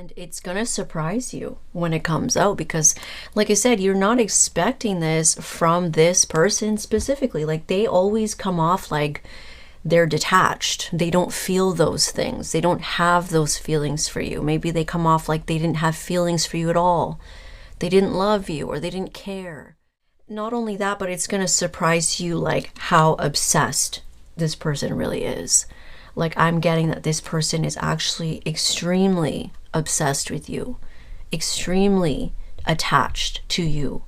And it's gonna surprise you when it comes out because, like I said, you're not expecting this from this person specifically. Like, they always come off like they're detached. They don't feel those things. They don't have those feelings for you. Maybe they come off like they didn't have feelings for you at all. They didn't love you or they didn't care. Not only that, but it's gonna surprise you like how obsessed this person really is. Like, I'm getting that this person is actually extremely obsessed with you, extremely attached to you.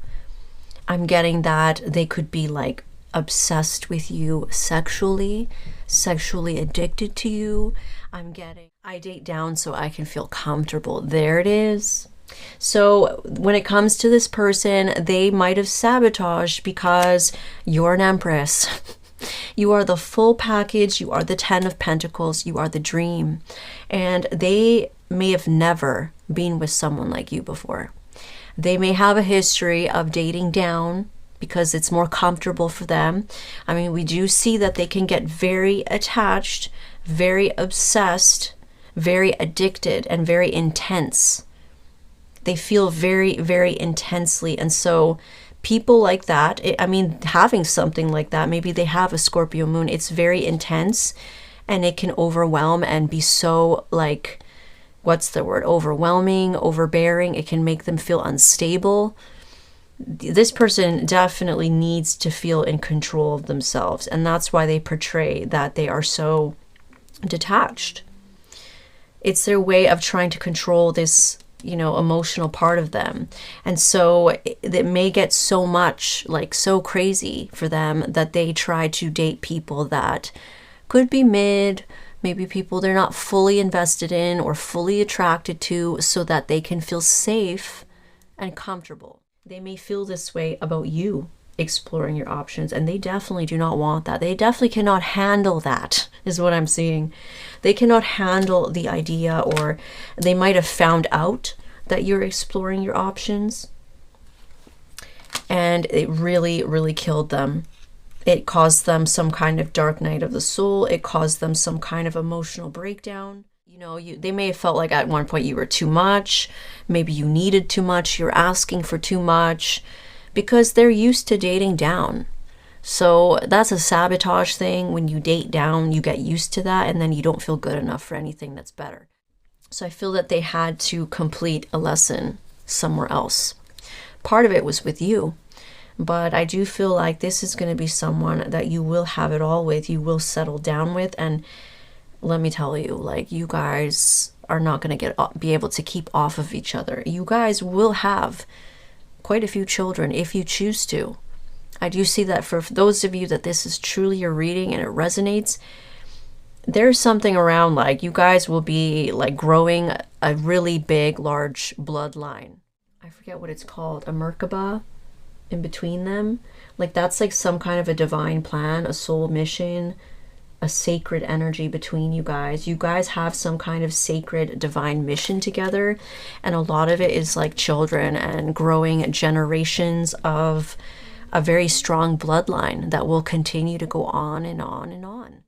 I'm getting that they could be like obsessed with you sexually addicted to you. I'm getting, I date down so I can feel comfortable. There it is. So when it comes to this person, they might have sabotaged because you're an Empress. You are the full package. You are the 10 of Pentacles. You are the dream. And they may have never been with someone like you before. They may have a history of dating down because it's more comfortable for them. I mean, we do see that they can get very attached, very obsessed, very addicted, and very intense. They feel very, very intensely. And so people like that, I mean, having something like that, maybe they have a Scorpio moon, it's very intense and it can overwhelm and be so like, what's the word? Overwhelming, overbearing. It can make them feel unstable. This person definitely needs to feel in control of themselves. And that's why they portray that they are so detached. It's their way of trying to control this, you know, emotional part of them. And so it may get so much, like so crazy for them that they try to date people that could be mid, maybe people they're not fully invested in or fully attracted to, so that they can feel safe and comfortable. They may feel this way about you exploring your options, and they definitely do not want that. They definitely cannot handle that, is what I'm seeing. They cannot handle the idea, or they might have found out that you're exploring your options and it really, really killed them. It caused them some kind of dark night of the soul. It caused them some kind of emotional breakdown. You know, they may have felt like at one point you were too much. Maybe you needed too much. You're asking for too much because they're used to dating down. So that's a sabotage thing. When you date down, you get used to that and then you don't feel good enough for anything that's better. So I feel that they had to complete a lesson somewhere else. Part of it was with you. But I do feel like this is going to be someone that you will have it all with, you will settle down with. And let me tell you, like, you guys are not going to be able to keep off of each other. You guys will have quite a few children if you choose to. I do see that for those of you that this is truly your reading and it resonates, there's something around like you guys will be like growing a really big, large bloodline. I forget what it's called, a Merkaba. In between them, like that's like some kind of a divine plan, a soul mission, a sacred energy between you guys. You guys have some kind of sacred divine mission together, and a lot of it is like children and growing generations of a very strong bloodline that will continue to go on and on and on.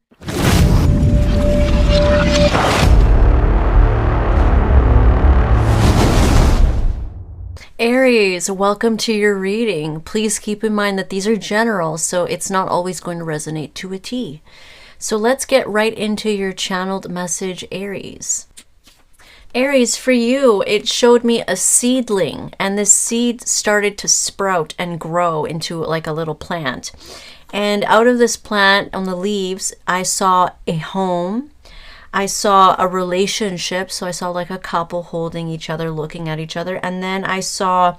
Aries, welcome to your reading. Please keep in mind that these are general, so it's not always going to resonate to a T. So let's get right into your channeled message, Aries. Aries, for you, it showed me a seedling, and this seed started to sprout and grow into like a little plant. And out of this plant, on the leaves, I saw a home. I saw a relationship, so I saw like a couple holding each other, looking at each other, and then I saw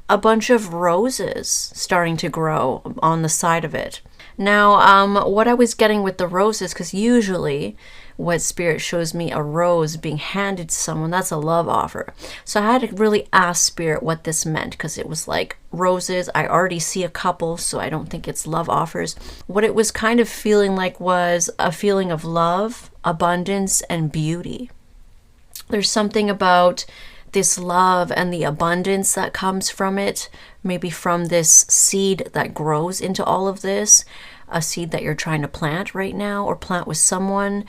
a bunch of roses starting to grow on the side of it. Now, what I was getting with the roses, because usually what Spirit shows me a rose being handed to someone, that's a love offer. So I had to really ask Spirit what this meant, because it was like roses. I already see a couple, so I don't think it's love offers. What it was kind of feeling like was a feeling of love, abundance, and beauty. There's something about this love and the abundance that comes from it, maybe from this seed that grows into all of this, a seed that you're trying to plant right now or plant with someone,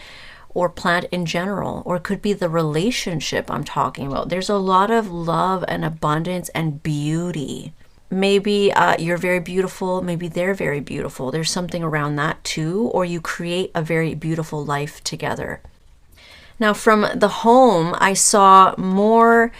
or plant in general, or it could be the relationship I'm talking about. There's a lot of love and abundance and beauty. Maybe you're very beautiful, maybe they're very beautiful. There's something around that too, or you create a very beautiful life together. Now from the home, I saw more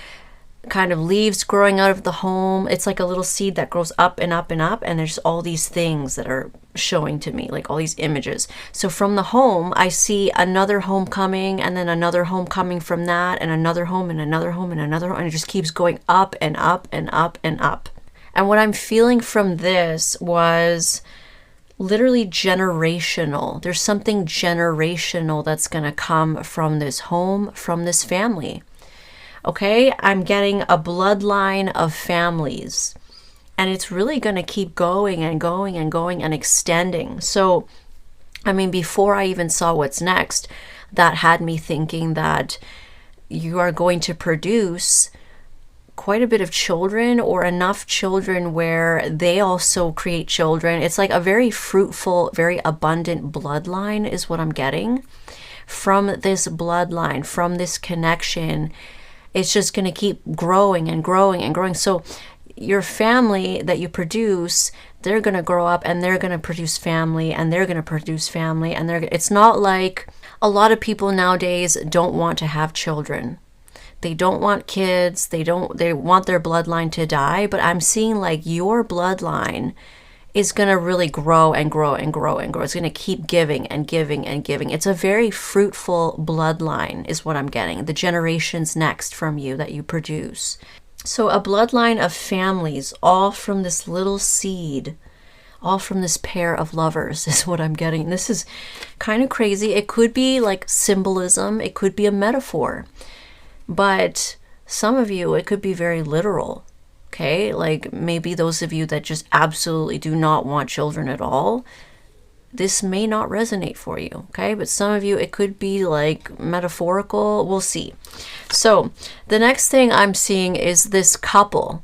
kind of leaves growing out of the home. It's like a little seed that grows up and up and up, and there's all these things that are showing to me, like all these images. So from the home, I see another home coming, and then another home coming from that, and another home and another home and another home, and it just keeps going up and up and up and up. And what I'm feeling from this was literally generational. There's something generational that's going to come from this home, from this family. Okay, I'm getting a bloodline of families, and it's really going to keep going and going and going and extending. So, I mean, before I even saw what's next, that had me thinking that you are going to produce quite a bit of children, or enough children where they also create children. It's like a very fruitful, very abundant bloodline is what I'm getting. From this bloodline, from this connection, it's just going to keep growing and growing and growing. So your family that you produce, they're going to grow up and they're going to produce family, and they're going to produce family, and it's not like a lot of people nowadays don't want to have children. They don't want kids. They want their bloodline to die. But I'm seeing like your bloodline is going to really grow and grow and grow and grow. It's going to keep giving and giving and giving. It's a very fruitful bloodline is what I'm getting. The generations next from you that you produce. So a bloodline of families, all from this little seed, all from this pair of lovers is what I'm getting. This is kind of crazy. It could be like symbolism. It could be a metaphor. But some of you, it could be very literal, okay? Like maybe those of you that just absolutely do not want children at all, this may not resonate for you, okay? But some of you, it could be like metaphorical. We'll see. So the next thing I'm seeing is this couple,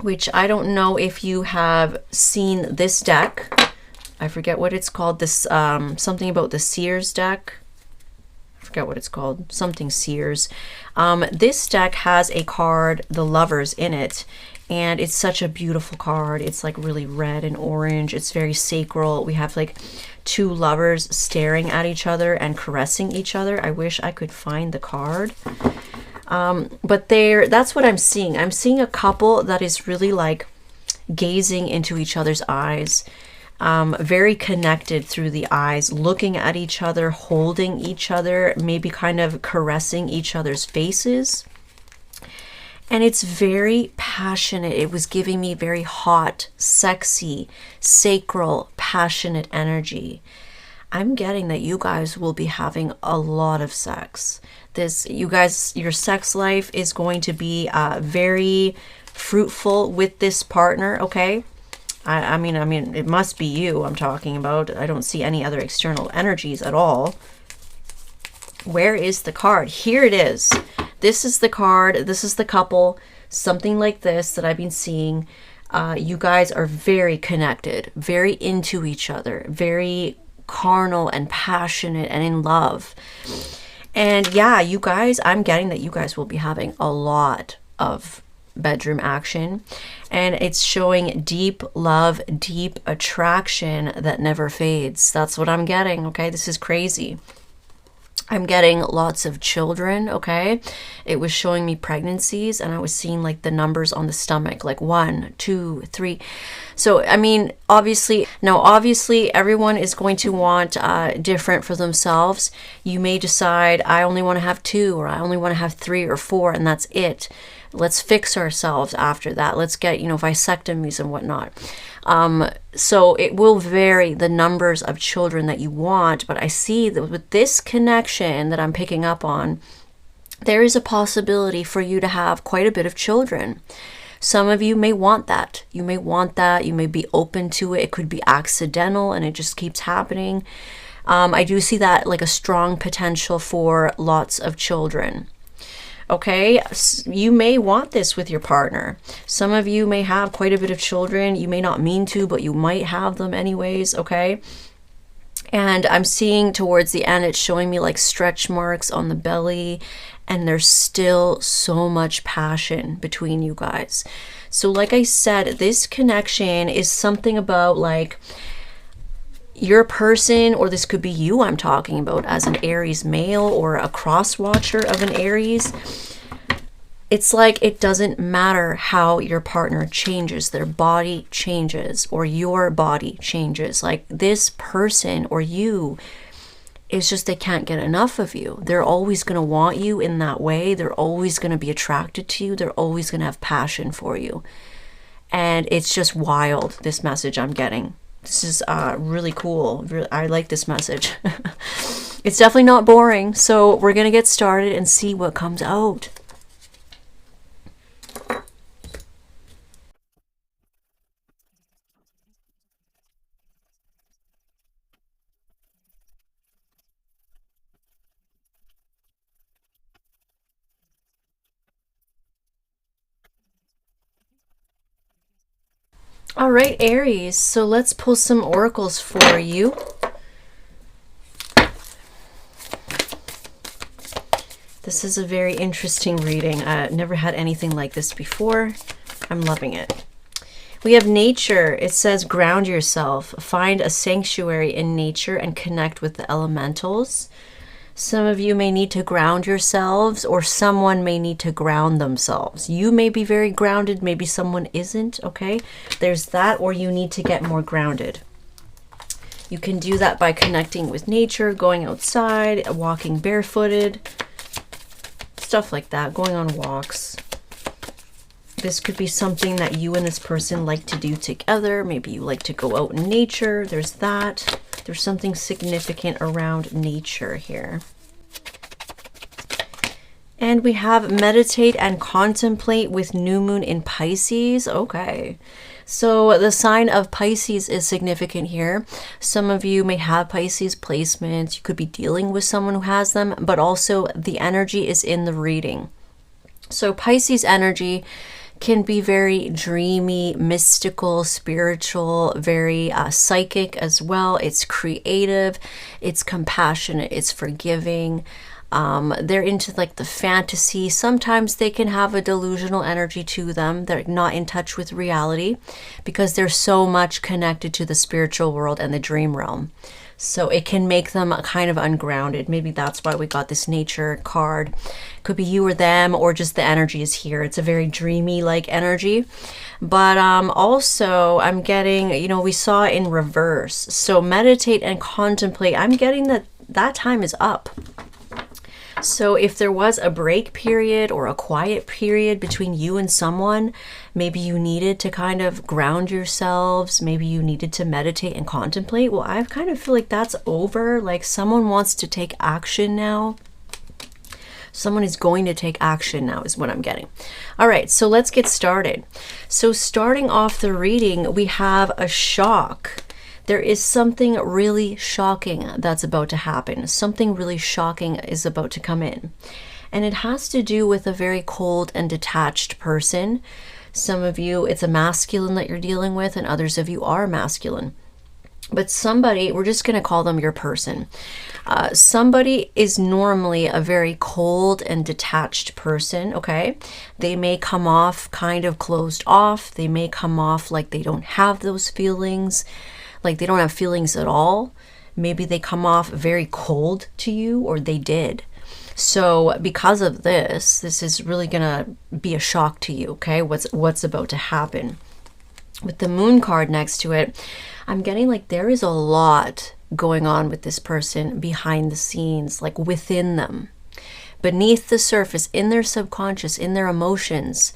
which I don't know if you have seen this deck. I forget what it's called. This something about the Seers deck. Forget what it's called, something Seers. This deck has a card, the Lovers, in it, and it's such a beautiful card. It's like really red and orange. It's very sacral. We have like two lovers staring at each other and caressing each other. I wish I could find the card. But that's what I'm seeing. I'm seeing a couple that is really like gazing into each other's eyes. Very connected through the eyes, looking at each other, holding each other, maybe kind of caressing each other's faces. And it's very passionate. It was giving me very hot, sexy, sacral, passionate energy. I'm getting that you guys will be having a lot of sex. You guys, your sex life is going to be very fruitful with this partner, okay? I mean, it must be you I'm talking about. I don't see any other external energies at all. Where is the card? Here it is. This is the card. This is the couple. Something like this that I've been seeing. You guys are very connected, very into each other, very carnal and passionate and in love. And yeah, you guys, I'm getting that you guys will be having a lot of bedroom action, and it's showing deep love, deep attraction that never fades. That's what I'm getting. Okay, this is crazy. I'm getting lots of children. Okay, it was showing me pregnancies, and I was seeing like the numbers on the stomach, like 1, 2, 3. So I mean, obviously everyone is going to want different for themselves. You may decide, I only want to have 2, or I only want to have 3 or 4, and that's it. Let's fix ourselves after that. Let's get, vasectomies and whatnot. So it will vary the numbers of children that you want, but I see that with this connection that I'm picking up on, there is a possibility for you to have quite a bit of children. Some of you may want that. You may want that. You may be open to it. It could be accidental and it just keeps happening. I do see that like a strong potential for lots of children. Okay, you may want this with your partner. Some of you may have quite a bit of children. You may not mean to, but you might have them anyways, okay? And I'm seeing towards the end, it's showing me like stretch marks on the belly, and there's still so much passion between you guys. So like I said, this connection is something about like your person, or this could be you I'm talking about as an Aries male or a cross watcher of an Aries. It's like it doesn't matter how your partner changes, their body changes or your body changes. Like this person or you, it's just they can't get enough of you. They're always going to want you in that way. They're always going to be attracted to you. They're always going to have passion for you. And it's just wild, this message I'm getting. This is really cool. I like this message. It's definitely not boring. So we're going to get started and see what comes out. All right, Aries, so let's pull some oracles for you. This is a very interesting reading. I've never had anything like this before. I'm loving it. We have nature. It says ground yourself. Find a sanctuary in nature and connect with the elementals. Some of you may need to ground yourselves, or someone may need to ground themselves. You may be very grounded, maybe someone isn't, okay? There's that, or you need to get more grounded. You can do that by connecting with nature, going outside, walking barefooted, stuff like that, going on walks. This could be something that you and this person like to do together. Maybe you like to go out in nature. There's that. There's something significant around nature here. And we have meditate and contemplate with new moon in Pisces. Okay. So the sign of Pisces is significant here. Some of you may have Pisces placements. You could be dealing with someone who has them, but also the energy is in the reading. So Pisces energy can be very dreamy, mystical, spiritual, very psychic as well. It's creative, it's compassionate, it's forgiving. They're into like the fantasy. Sometimes they can have a delusional energy to them. They're not in touch with reality because they're so much connected to the spiritual world and the dream realm. So it can make them kind of ungrounded. Maybe that's why we got this nature card. Could be you or them, or just the energy is here. It's a very dreamy like energy. But also I'm getting, you know, we saw it in reverse. So meditate and contemplate. I'm getting that time is up. So if there was a break period or a quiet period between you and someone, maybe you needed to kind of ground yourselves, maybe you needed to meditate and contemplate. Well, I kind of feel like that's over. Like someone wants to take action now. Someone is going to take action now is what I'm getting. All right, so let's get started. So starting off the reading, we have a shock. There is something really shocking that's about to happen. Something really shocking is about to come in. And it has to do with a very cold and detached person. Some of you, it's a masculine that you're dealing with, and others of you are masculine. But somebody, we're just going to call them your person. Somebody is normally a very cold and detached person, okay? They may come off kind of closed off. They may come off like they don't have those feelings. Like they don't have feelings at all. Maybe they come off very cold to you, or they did. So because of this is really gonna be a shock to you, okay? What's about to happen. With the moon card next to it, I'm getting like there is a lot going on with this person behind the scenes, like within them. Beneath the surface, in their subconscious, in their emotions,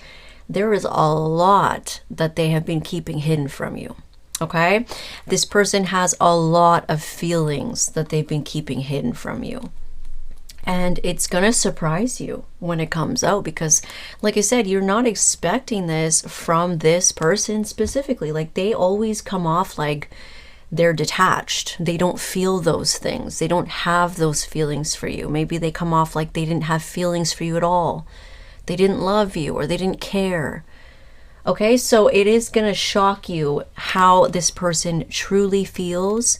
there is a lot that they have been keeping hidden from you. Okay, this person has a lot of feelings that they've been keeping hidden from you. And it's going to surprise you when it comes out because, like I said, you're not expecting this from this person specifically. Like they always come off like they're detached. They don't feel those things. They don't have those feelings for you. Maybe they come off like they didn't have feelings for you at all. They didn't love you or they didn't care. Okay, so it is going to shock you how this person truly feels.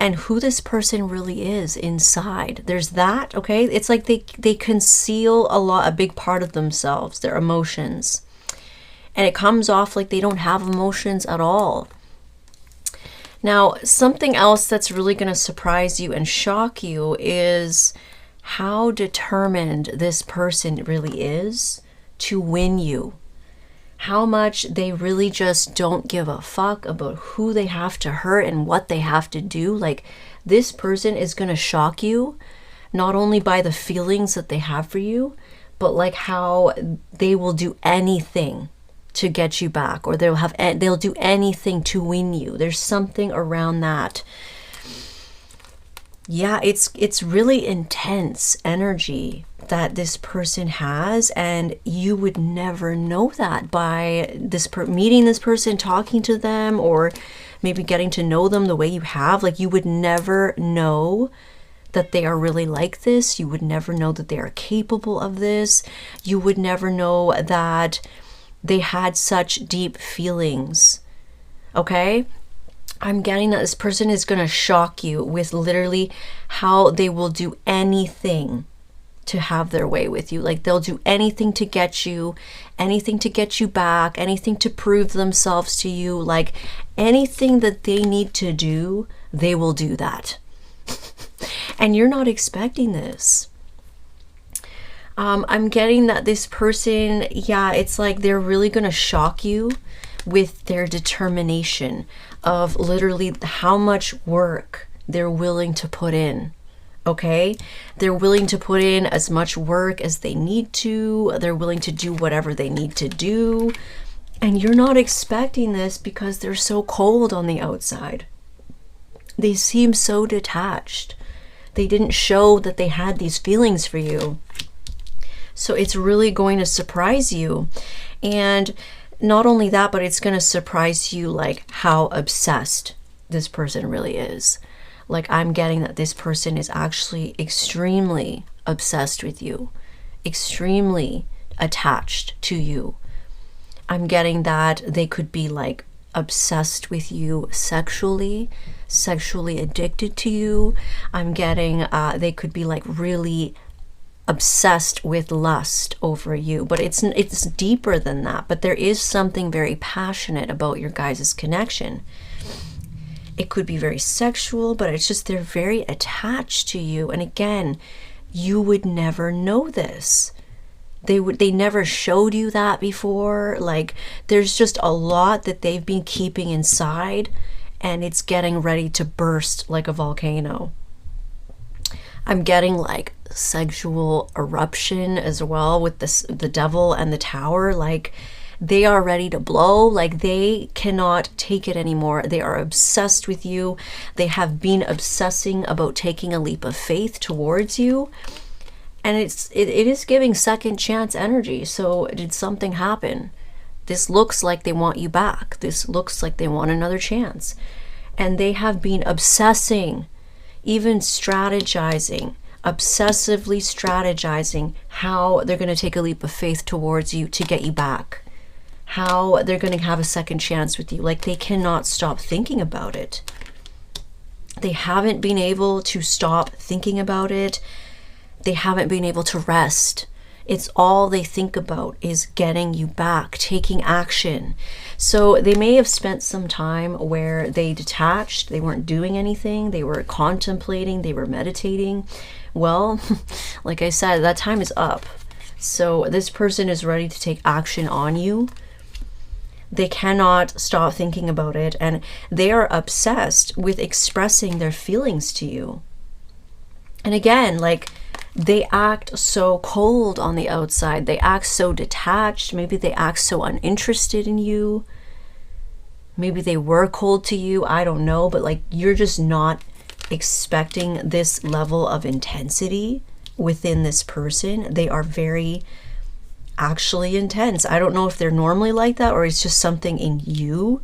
and who this person really is inside. There's that, okay? It's like they conceal a big part of themselves, their emotions. And it comes off like they don't have emotions at all. Now, something else that's really going to surprise you and shock you is how determined this person really is to win you. How much they really just don't give a fuck about who they have to hurt and what they have to do. Like, this person is going to shock you, not only by the feelings that they have for you, but like how they will do anything to get you back, or they'll do anything to win you. There's something around that. Yeah, it's really intense energy that this person has, and you would never know that by meeting this person, talking to them, or maybe getting to know them the way you have. Like, you would never know that they are really like this. You would never know that they are capable of this. You would never know that they had such deep feelings. Okay? I'm getting that this person is going to shock you with literally how they will do anything to have their way with you. Like, they'll do anything to get you, anything to get you back, anything to prove themselves to you. Like, anything that they need to do, they will do that. And you're not expecting this. I'm getting that this person, yeah, it's like they're really going to shock you with their determination of literally how much work they're willing to put in. Okay? They're willing to put in as much work as they need to. They're willing to do whatever they need to do. And you're not expecting this because they're so cold on the outside. They seem so detached. They didn't show that they had these feelings for you. So it's really going to surprise you. And not only that, but it's going to surprise you like how obsessed this person really is. Like, I'm getting that this person is actually extremely obsessed with you, extremely attached to you. I'm getting that they could be like obsessed with you sexually addicted to you. I'm getting they could be like really obsessed with lust over you, but it's deeper than that. But there is something very passionate about your guys' connection. It could be very sexual, but it's just they're very attached to you. And again, you would never know this. They never showed you that before. Like, there's just a lot that they've been keeping inside, and it's getting ready to burst like a volcano. I'm getting like sexual eruption as well with the devil and the tower. Like, they are ready to blow. Like, they cannot take it anymore. They are obsessed with you. They have been obsessing about taking a leap of faith towards you. And it is giving second chance energy. So did something happen? This looks like they want you back. This looks like they want another chance. And they have been obsessing, even strategizing, obsessively strategizing how they're going to take a leap of faith towards you to get you back. How they're going to have a second chance with you. Like, they cannot stop thinking about it. They haven't been able to stop thinking about it. They haven't been able to rest. It's all they think about is getting you back, taking action. So they may have spent some time where they detached, they weren't doing anything, they were contemplating, they were meditating. Well, like I said, that time is up. So this person is ready to take action on you. They cannot stop thinking about it, and they are obsessed with expressing their feelings to you. And again, like, they act so cold on the outside. They act so detached. Maybe they act so uninterested in you. Maybe they were cold to you. I don't know. But like, you're just not expecting this level of intensity within this person. They are very actually intense. I don't know if they're normally like that, or it's just something in you,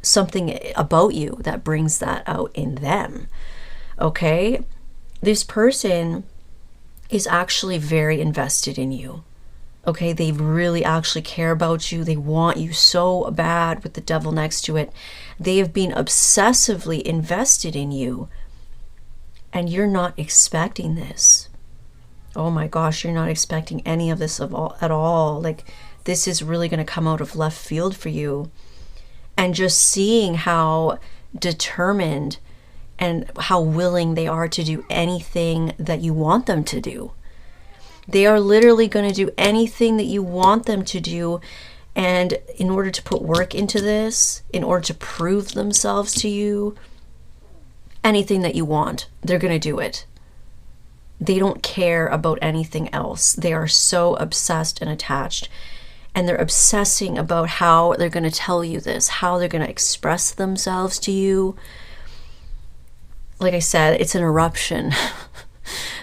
something about you that brings that out in them. Okay? This person is actually very invested in you. Okay, they really actually care about you. They want you so bad with the devil next to it. They have been obsessively invested in you, and you're not expecting this. Oh my gosh, you're not expecting any of this at all. Like, this is really going to come out of left field for you. And just seeing how determined and how willing they are to do anything that you want them to do. They are literally going to do anything that you want them to do. And in order to put work into this, in order to prove themselves to you, anything that you want, they're going to do it. They don't care about anything else. They are so obsessed and attached. And they're obsessing about how they're going to tell you this, how they're going to express themselves to you. Like I said, it's an eruption.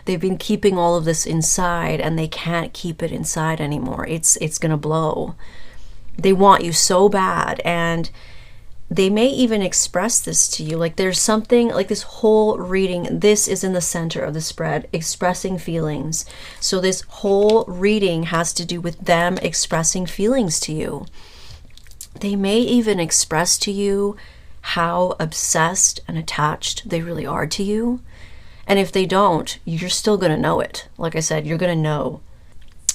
They've been keeping all of this inside, and they can't keep it inside anymore. It's going to blow. They want you so bad, and they may even express this to you. Like, there's something like this whole reading, this is in the center of the spread, expressing feelings. So this whole reading has to do with them expressing feelings to you. They may even express to you how obsessed and attached they really are to you. And if they don't, you're still going to know it. Like I said, you're going to know.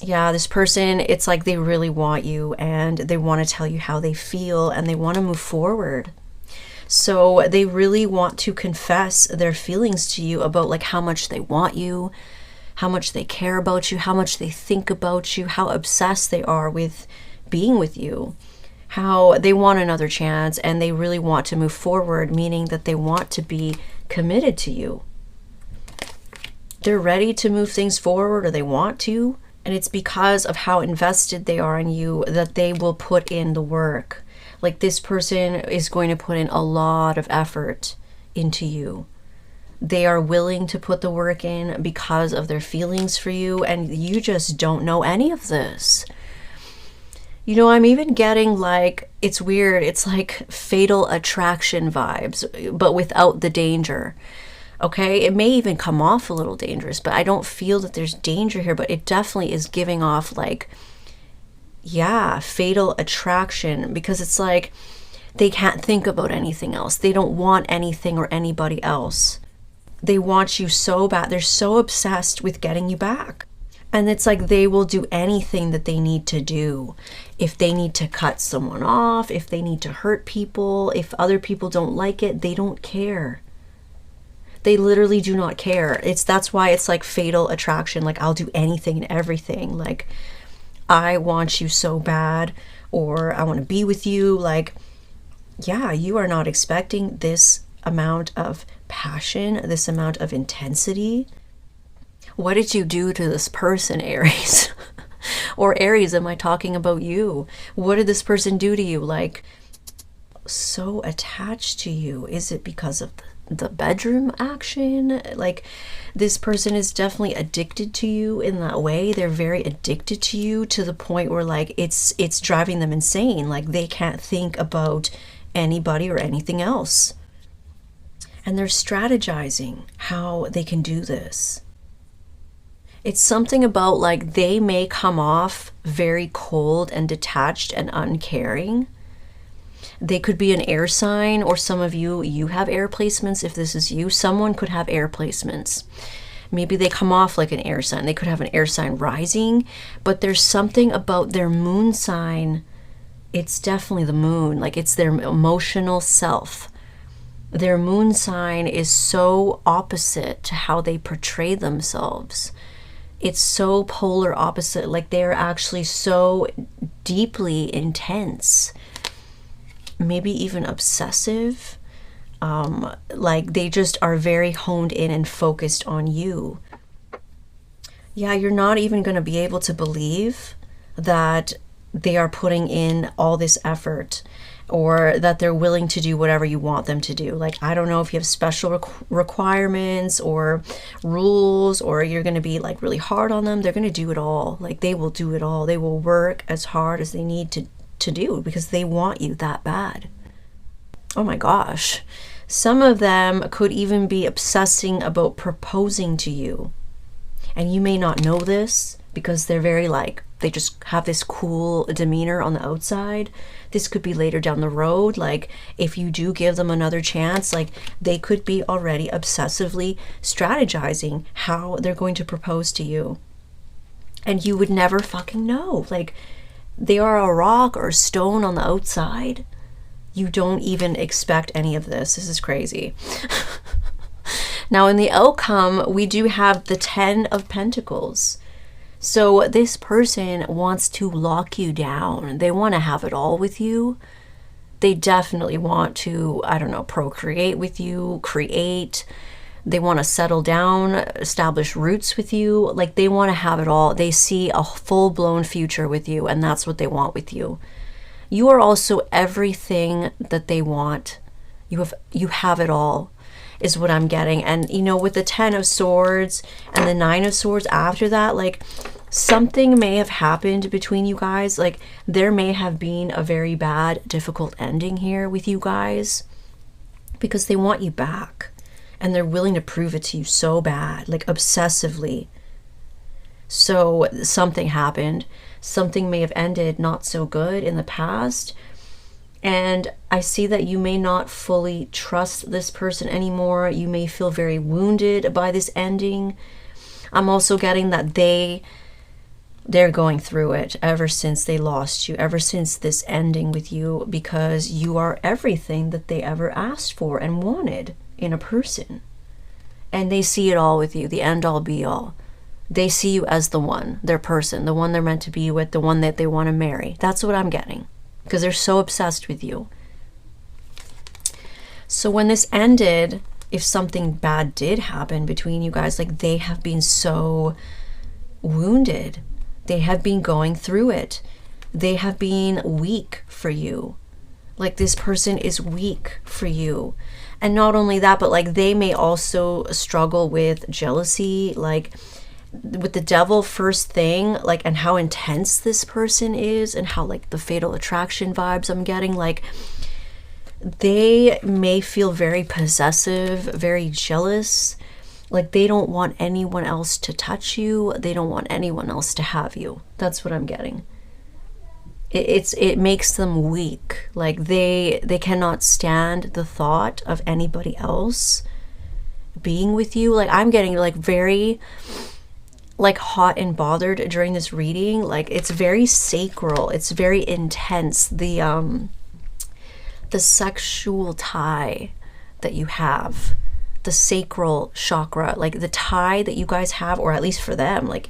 Yeah, this person, it's like they really want you, and they want to tell you how they feel, and they want to move forward. So they really want to confess their feelings to you about like how much they want you, how much they care about you, how much they think about you, how obsessed they are with being with you, how they want another chance, and they really want to move forward, meaning that they want to be committed to you. They're ready to move things forward, or they want to. And it's because of how invested they are in you that they will put in the work. Like, this person is going to put in a lot of effort into you. They are willing to put the work in because of their feelings for you, and you just don't know any of this. You know, I'm even getting like, it's weird, it's like fatal attraction vibes, but without the danger. Okay, it may even come off a little dangerous, but I don't feel that there's danger here, but it definitely is giving off like, yeah, fatal attraction, because it's like they can't think about anything else. They don't want anything or anybody else. They want you so bad. They're so obsessed with getting you back. And it's like they will do anything that they need to do. If they need to cut someone off, if they need to hurt people, if other people don't like it, they don't care. They literally do not care. That's why it's like fatal attraction. Like, I'll do anything and everything. Like, I want you so bad, or I want to be with you. Like, yeah, you are not expecting this amount of passion, this amount of intensity. What did you do to this person, Aries? Or Aries, am I talking about you? What did this person do to you? Like, so attached to you. Is it because of the bedroom action? Like, this person is definitely addicted to you in that way. They're very addicted to you to the point where like it's driving them insane. Like, they can't think about anybody or anything else. And they're strategizing how they can do this. It's something about like they may come off very cold and detached and uncaring. They could be an air sign, or some of you have air placements. If this is you, someone could have air placements. Maybe they come off like an air sign. They could have an air sign rising, but there's something about their moon sign. It's definitely the moon. Like, it's their emotional self. Their moon sign is so opposite to how they portray themselves. It's so polar opposite. Like, they're actually so deeply intense. Maybe even obsessive. Like, they just are very honed in and focused on you. Yeah, you're not even going to be able to believe that they are putting in all this effort, or that they're willing to do whatever you want them to do. Like, I don't know if you have special requirements or rules, or you're going to be like really hard on them. They're going to do it all. Like, they will do it all. They will work as hard as they need to do, because they want you that bad. Oh my gosh. Some of them could even be obsessing about proposing to you. And you may not know this, because they're very like, they just have this cool demeanor on the outside. This could be later down the road. Like if you do give them another chance, like they could be already obsessively strategizing how they're going to propose to you. And you would never fucking know. Like they are a rock or a stone on the outside. You don't even expect any of this. This is crazy. Now in the outcome, we do have the 10 of Pentacles. So this person wants to lock you down. They want to have it all with you. They definitely want to, I don't know, procreate with you, create. They want to settle down, establish roots with you. Like they want to have it all. They see a full-blown future with you, and that's what they want with you. You are also everything that they want. You have it all, is what I'm getting. And you know, with the 10 of Swords and the 9 of Swords after that, like something may have happened between you guys. Like there may have been a very bad, difficult ending here with you guys, because they want you back and they're willing to prove it to you so bad, like obsessively. So something happened. Something may have ended not so good in the past. And I see that you may not fully trust this person anymore. You may feel very wounded by this ending. I'm also getting that they're going through it ever since they lost you, ever since this ending with you, because you are everything that they ever asked for and wanted in a person. And they see it all with you, the end all be all. They see you as the one, their person, the one they're meant to be with, the one that they want to marry. That's what I'm getting, because they're so obsessed with you. So when this ended, if something bad did happen between you guys, like they have been so wounded. They have been going through it. They have been weak for you. Like this person is weak for you. And not only that, but like they may also struggle with jealousy, like with the devil first thing, like, and how intense this person is, and how like the fatal attraction vibes I'm getting, like they may feel very possessive, very jealous, like they don't want anyone else to touch you, they don't want anyone else to have you. That's what I'm getting. It makes them weak. Like they cannot stand the thought of anybody else being with you. Like I'm getting like very like hot and bothered during this reading. Like it's very sacral, it's very intense, the sexual tie that you have, the sacral chakra, like the tie that you guys have, or at least for them, like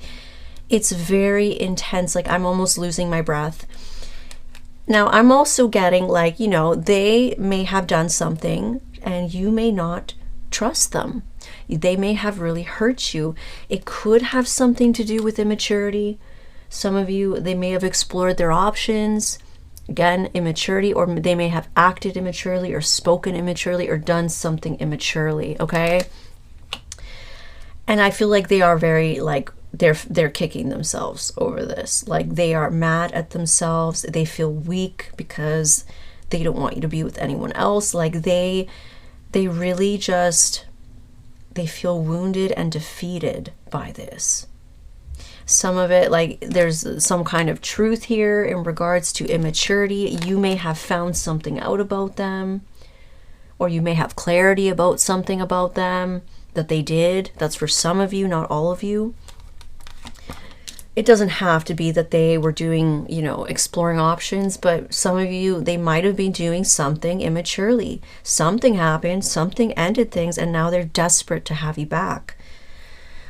it's very intense. Like I'm almost losing my breath. Now I'm also getting like, you know, they may have done something and you may not trust them. They may have really hurt you. It could have something to do with immaturity. Some of you, they may have explored their options. Again, immaturity, or they may have acted immaturely or spoken immaturely or done something immaturely, okay? And I feel like they are very like, they're kicking themselves over this. Like they are mad at themselves. They feel weak because they don't want you to be with anyone else. Like they really just, they feel wounded and defeated by this. Some of it, like there's some kind of truth here in regards to immaturity. You may have found something out about them, or you may have clarity about something about them that they did. That's for some of you, not all of you. It doesn't have to be that they were doing, you know, exploring options, but some of you, they might have been doing something immaturely. Something happened, something ended things, and now they're desperate to have you back.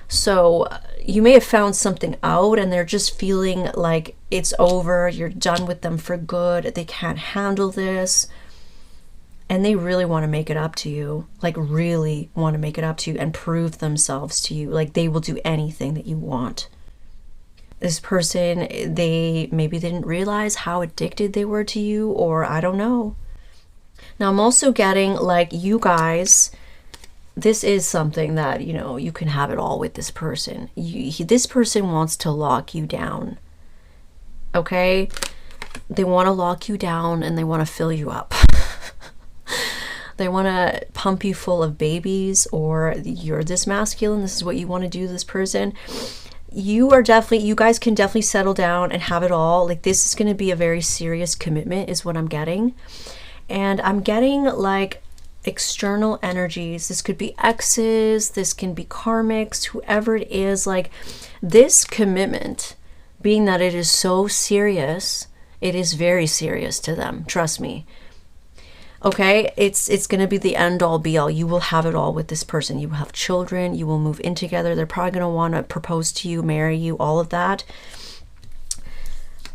So you may have found something out and they're just feeling like it's over, you're done with them for good, they can't handle this, and they really want to make it up to you, like really want to make it up to you and prove themselves to you. Like they will do anything that you want. This person, maybe they didn't realize how addicted they were to you, or I don't know. Now I'm also getting like you guys, this is something that, you know, you can have it all with this person. This person wants to lock you down, okay? They want to lock you down and they want to fill you up. They want to pump you full of babies, or you're this masculine, this is what you want to do to this person. you guys can definitely settle down and have it all. Like, this is going to be a very serious commitment is what I'm getting. And I'm getting like external energies. This could be exes, this can be karmics, whoever it is. Like, this commitment, being that it is so serious, it is very serious to them, trust me. Okay, it's going to be the end all be all. You will have it all with this person. You will have children, you will move in together. They're probably going to want to propose to you, marry you, all of that.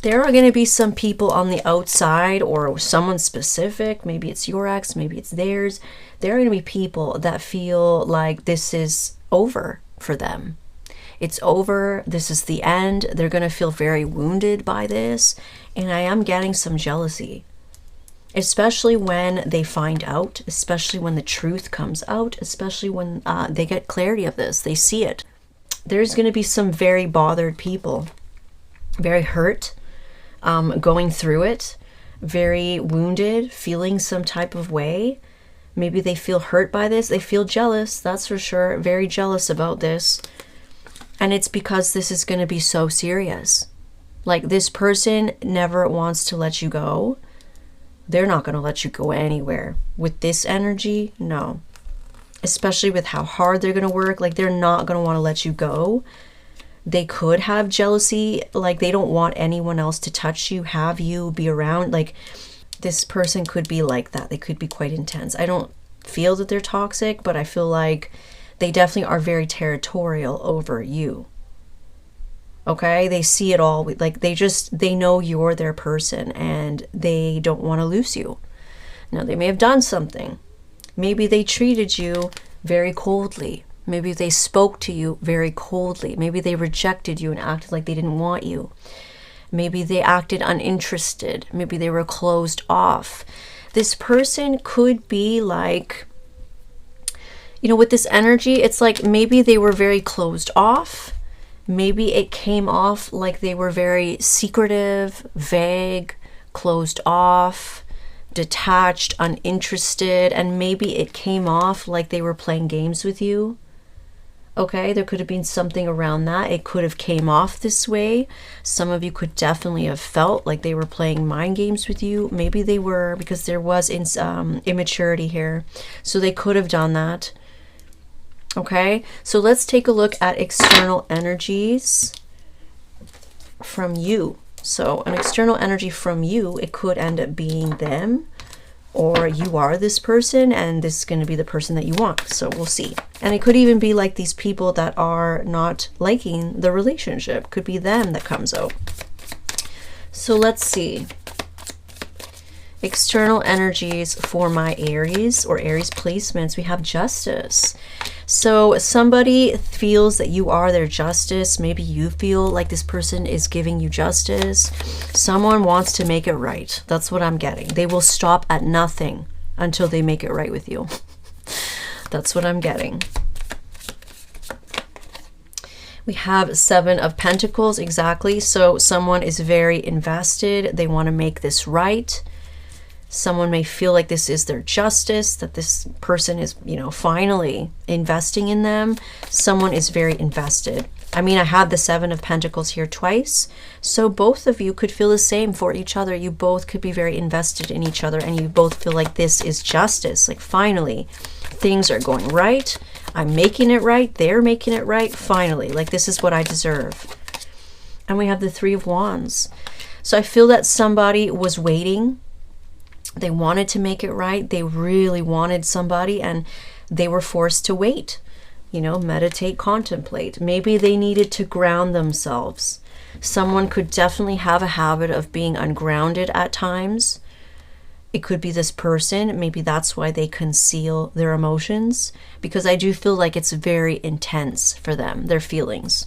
There are going to be some people on the outside, or someone specific, maybe it's your ex, maybe it's theirs. There are going to be people that feel like this is over for them. It's over. This is the end. They're going to feel very wounded by this. And I am getting some jealousy, especially when they find out, especially when the truth comes out, especially when they get clarity of this, they see it. There's going to be some very bothered people, very hurt, going through it, very wounded, feeling some type of way. Maybe they feel hurt by this. They feel jealous, that's for sure, very jealous about this. And it's because this is going to be so serious. Like, this person never wants to let you go. They're not going to let you go anywhere. With this energy, no. Especially with how hard they're going to work. Like, they're not going to want to let you go. They could have jealousy. Like, they don't want anyone else to touch you, have you, be around. Like, this person could be like that. They could be quite intense. I don't feel that they're toxic, but I feel like they definitely are very territorial over you. Okay, they see it all. Like, they know you're their person and they don't want to lose you. Now, they may have done something. Maybe they treated you very coldly. Maybe they spoke to you very coldly. Maybe they rejected you and acted like they didn't want you. Maybe they acted uninterested. Maybe they were closed off. This person could be like, with this energy, it's like maybe they were very closed off. Maybe it came off like they were very secretive, vague, closed off, detached, uninterested, and maybe it came off like they were playing games with you. Okay, there could have been something around that. It could have came off this way. Some of you could definitely have felt like they were playing mind games with you. Maybe they were, because there was immaturity here. So they could have done that. Okay, so let's take a look at external energies from you. So an external energy from you, it could end up being them, or you are this person and this is going to be the person that you want. So we'll see. And it could even be like these people that are not liking the relationship. Could be them that comes out. So let's see. External energies for my Aries or Aries placements. We have justice. So somebody feels that you are their justice. Maybe you feel like this person is giving you justice. Someone wants to make it right. That's what I'm getting. They will stop at nothing until they make it right with you. That's what I'm getting. We have Seven of Pentacles, exactly. So someone is very invested. They want to make this right. Someone may feel like this is their justice, that this person is, finally investing in them. Someone is very invested. I mean, I have the Seven of Pentacles here twice. So both of you could feel the same for each other. You both could be very invested in each other and you both feel like this is justice. Like, finally, things are going right. I'm making it right. They're making it right. Finally, like, this is what I deserve. And we have the Three of Wands. So I feel that somebody was waiting. They wanted to make it right. They really wanted somebody and they were forced to wait. Meditate, contemplate. Maybe they needed to ground themselves. Someone could definitely have a habit of being ungrounded at times. It could be this person. Maybe that's why they conceal their emotions, because I do feel like it's very intense for them, their feelings.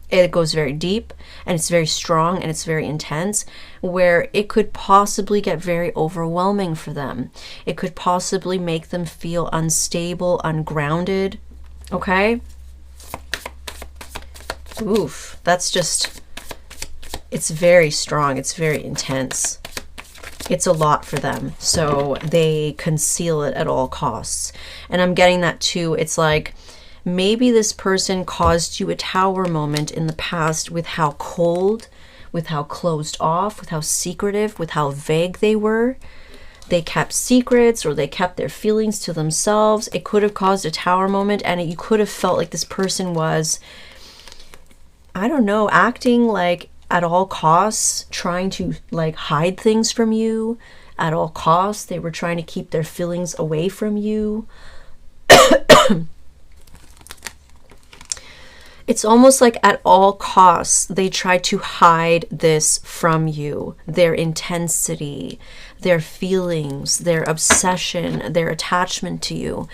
It goes very deep and it's very strong and it's very intense, where it could possibly get very overwhelming for them. It could possibly make them feel unstable, ungrounded. Okay? Oof, that's just, it's very strong. It's very intense. It's a lot for them. So they conceal it at all costs. And I'm getting that too. It's like, Maybe this person caused you a tower moment in the past with how cold, with how closed off, with how secretive, with how vague they were. They kept secrets, or they kept their feelings to themselves. It could have caused a tower moment, and you could have felt like this person was, I don't know, acting like at all costs, trying to like hide things from you. At all costs, they were trying to keep their feelings away from you. It's almost like at all costs, they try to hide this from you. Their intensity, their feelings, their obsession, their attachment to you.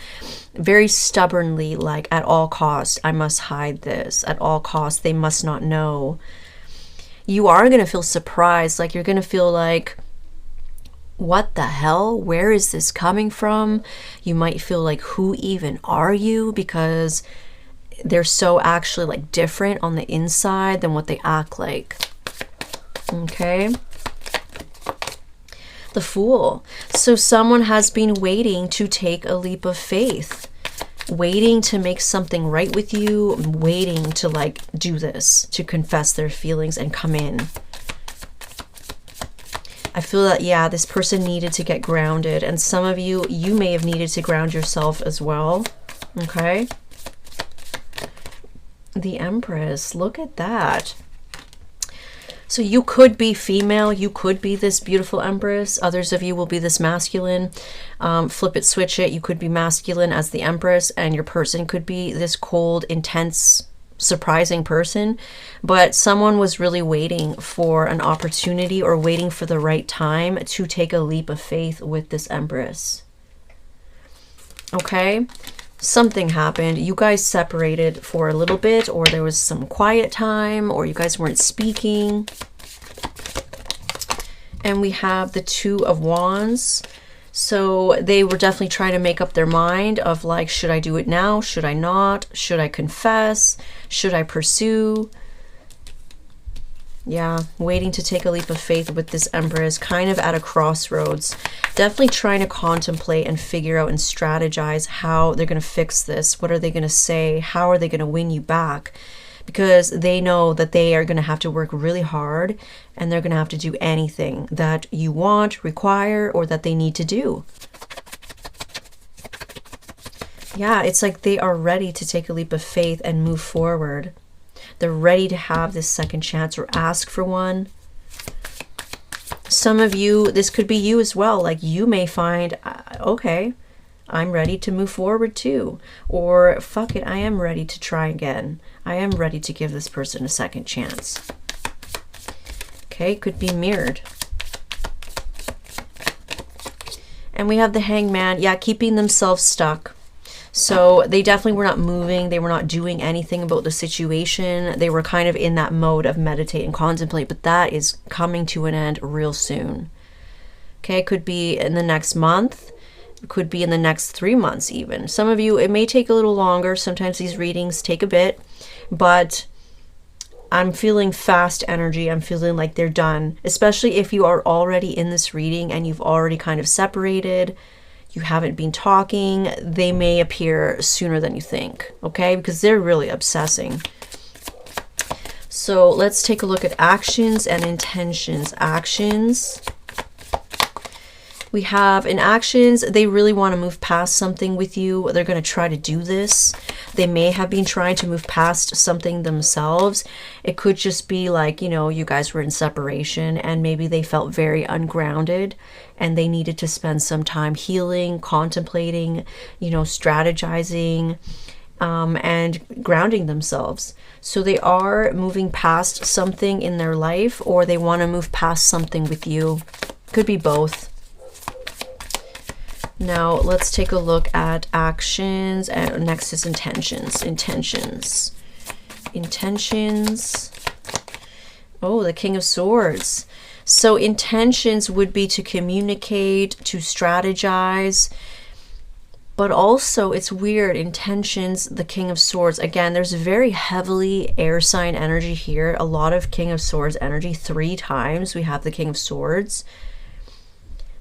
Very stubbornly, like at all costs, I must hide this. At all costs, they must not know. You are going to feel surprised. Like you're going to feel like, what the hell? Where is this coming from? You might feel like, who even are you? Because they're so actually like different on the inside than what they act like. Okay. The Fool. So someone has been waiting to take a leap of faith, waiting to make something right with you, waiting to like do this, to confess their feelings and come in. I feel that, yeah, this person needed to get grounded, and some of you may have needed to ground yourself as well. Okay. The Empress, look at that. So you could be female, you could be this beautiful Empress. Others of you will be this masculine. Flip it, switch it. You could be masculine as the Empress, and your person could be this cold, intense, surprising person. But someone was really waiting for an opportunity, or waiting for the right time to take a leap of faith with this Empress. Okay. Something happened. You guys separated for a little bit, or there was some quiet time, or you guys weren't speaking. And we have the Two of Wands. So they were definitely trying to make up their mind of like, should I do it now? Should I not? Should I confess? Should I pursue? Yeah, waiting to take a leap of faith with this Empress, kind of at a crossroads. Definitely trying to contemplate and figure out and strategize how they're going to fix this. What are they going to say? How are they going to win you back? Because they know that they are going to have to work really hard, and they're going to have to do anything that you want, require, or that they need to do. Yeah, it's like they are ready to take a leap of faith and move forward. They're ready to have this second chance, or ask for one. Some of you, this could be you as well. Like you may find, okay, I'm ready to move forward too. Or fuck it, I am ready to try again. I am ready to give this person a second chance. Okay, could be mirrored. And we have the Hangman. Yeah, keeping themselves stuck. So they definitely were not moving. They were not doing anything about the situation. They were kind of in that mode of meditate and contemplate, but that is coming to an end real soon. Okay, it could be in the next month. It could be in the next 3 months even. Some of you, it may take a little longer. Sometimes these readings take a bit, but I'm feeling fast energy. I'm feeling like they're done, especially if you are already in this reading and you've already kind of separated. You haven't been talking, they may appear sooner than you think, okay? Because they're really obsessing. So let's take a look at actions and intentions. Actions. We have in actions, they really want to move past something with you. They're going to try to do this. They may have been trying to move past something themselves. It could just be like, you know, you guys were in separation and maybe they felt very ungrounded and they needed to spend some time healing, contemplating, you know, strategizing, and grounding themselves. So they are moving past something in their life, or they want to move past something with you. Could be both. Now let's take a look at actions, and next is intentions. Intentions. Oh, the King of Swords. So intentions would be to communicate, to strategize, but also it's weird. Intentions, the King of Swords. Again, there's very heavily air sign energy here. A lot of King of Swords energy. 3 times we have the King of Swords.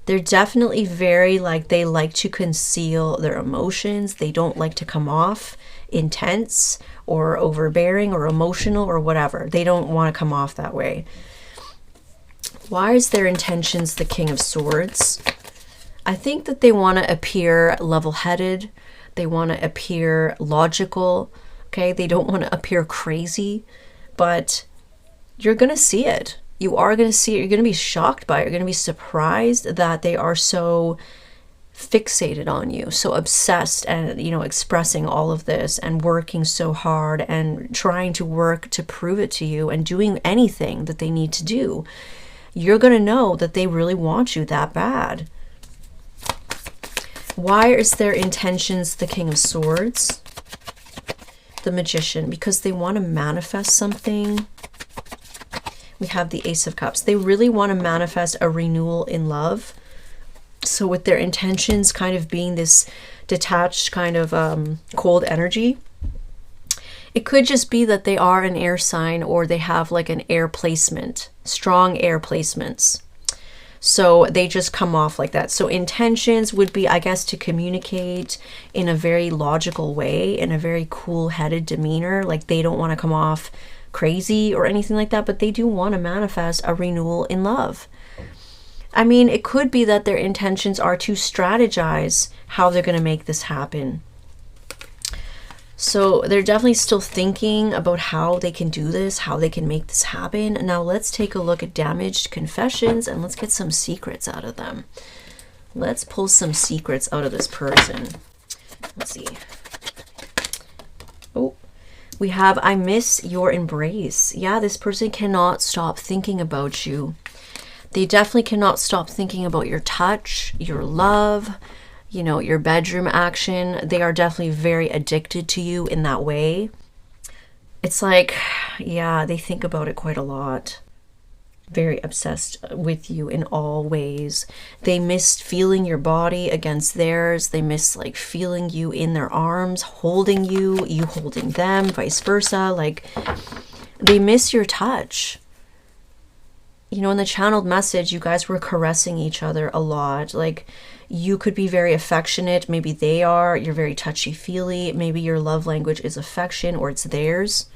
They're definitely very like, they like to conceal their emotions. They don't like to come off intense or overbearing or emotional or whatever. They don't want to come off that way. Why is their intentions the King of Swords? I think that they want to appear level-headed. They want to appear logical. Okay, they don't want to appear crazy, but you're going to see it. You are going to see it. You're going to be shocked by it. You're going to be surprised that they are so fixated on you, so obsessed, and, you know, expressing all of this and working so hard and trying to work to prove it to you and doing anything that they need to do. You're going to know that they really want you that bad. Why is their intentions the King of Swords? The Magician, because they want to manifest something. We have the Ace of Cups. They really want to manifest a renewal in love. So with their intentions kind of being this detached kind of cold energy, it could just be that they are an air sign, or they have like an air placement, strong air placements. So they just come off like that. So intentions would be, I guess, to communicate in a very logical way, in a very cool-headed demeanor. Like they don't want to come off crazy or anything like that, but they do want to manifest a renewal in love. I mean, it could be that their intentions are to strategize how they're going to make this happen. So they're definitely still thinking about how they can do this, how they can make this happen. Now let's take a look at damaged confessions and let's get some secrets out of them. Let's pull some secrets out of this person. Let's see. Oh, we have, I miss your embrace. Yeah, this person cannot stop thinking about you. They definitely cannot stop thinking about your touch, your love, you know, your bedroom action. They are definitely very addicted to you in that way. It's like, yeah, they think about it quite a lot. Very obsessed with you in all ways. They miss feeling your body against theirs. They miss like feeling you in their arms, holding you, you holding them, vice versa. Like they miss your touch. You know, in the channeled message, you guys were caressing each other a lot. Like you could be very affectionate. Maybe they are. You're very touchy-feely. Maybe your love language is affection or it's theirs.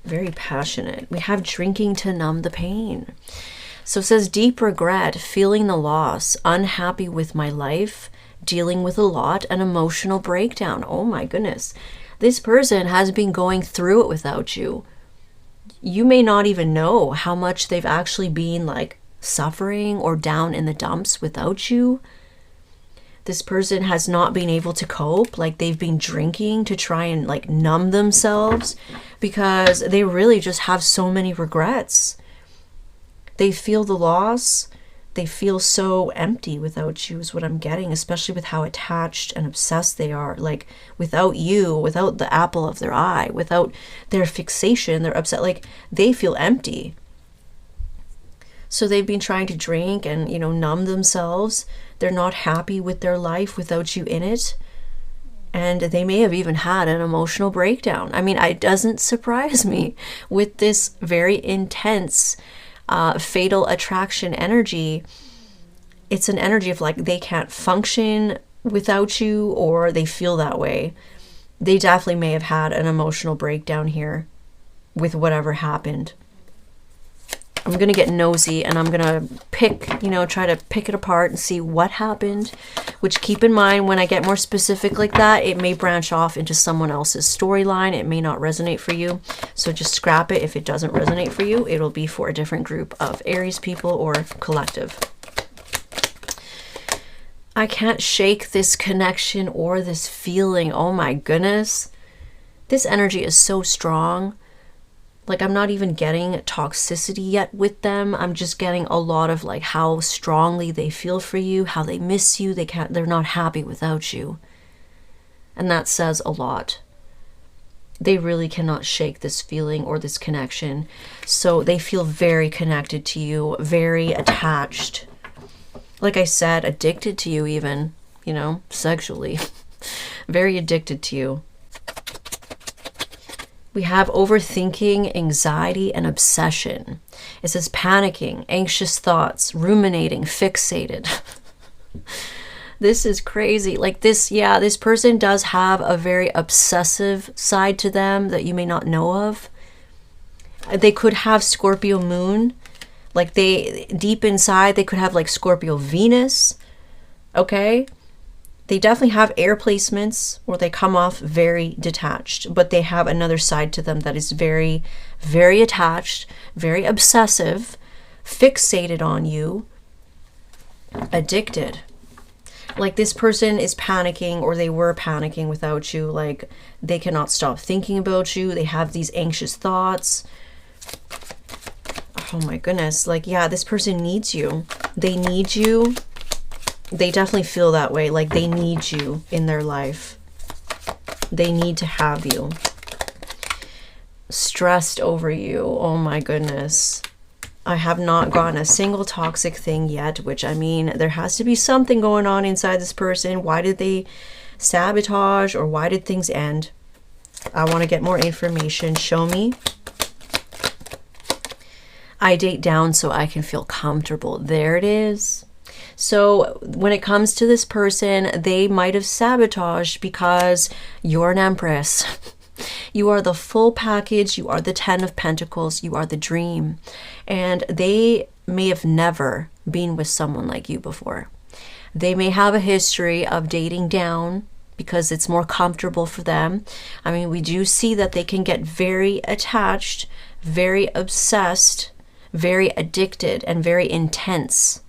Very passionate. We have drinking to numb the pain. So it says deep regret, feeling the loss, unhappy with my life, dealing with a lot, an emotional breakdown. Oh my goodness. This person has been going through it without you. You may not even know how much they've actually been like suffering or down in the dumps without you. This person has not been able to cope. Like they've been drinking to try and like numb themselves because they really just have so many regrets. They feel the loss. They feel so empty without you is what I'm getting, especially with how attached and obsessed they are. Like without you, without the apple of their eye, without their fixation, they're upset. Like they feel empty. So they've been trying to drink and, you know, numb themselves. They're not happy with their life without you in it. And they may have even had an emotional breakdown. I mean, it doesn't surprise me with this very intense fatal attraction energy. It's an energy of like they can't function without you, or they feel that way. They definitely may have had an emotional breakdown here with whatever happened. I'm gonna get nosy and I'm gonna pick, you know, try to pick it apart and see what happened, which keep in mind when I get more specific like that, it may branch off into someone else's storyline. It may not resonate for you. So just scrap it. If it doesn't resonate for you, it'll be for a different group of Aries people or collective. I can't shake this connection or this feeling. Oh my goodness. This energy is so strong. Like I'm not even getting toxicity yet with them. I'm just getting a lot of like how strongly they feel for you, how they miss you. They're not happy without you. And that says a lot. They really cannot shake this feeling or this connection. So they feel very connected to you, very attached. Like I said, addicted to you even, you know, sexually. Very addicted to you. We have overthinking, anxiety, and obsession. It says panicking, anxious thoughts, ruminating, fixated. This is crazy. Like this, yeah, this person does have a very obsessive side to them that you may not know of. They could have Scorpio moon. Like they, deep inside, they could have like Scorpio Venus. Okay? They definitely have air placements where they come off very detached, but they have another side to them that is very, very attached, very obsessive, fixated on you, addicted. Like this person is panicking, or they were panicking without you. Like they cannot stop thinking about you. They have these anxious thoughts. Oh my goodness. Like, yeah, this person needs you. They need you. They definitely feel that way. Like they need you in their life. They need to have you. Stressed over you. Oh my goodness. I have not gotten a single toxic thing yet, which I mean, there has to be something going on inside this person. Why did they sabotage, or why did things end? I want to get more information. Show me. I date down so I can feel comfortable. There it is. So when it comes to this person, they might have sabotaged because you're an Empress. You are the full package. You are the 10 of Pentacles. You are the dream. And they may have never been with someone like you before. They may have a history of dating down because it's more comfortable for them. I mean, we do see that they can get very attached, very obsessed, very addicted, and very intense.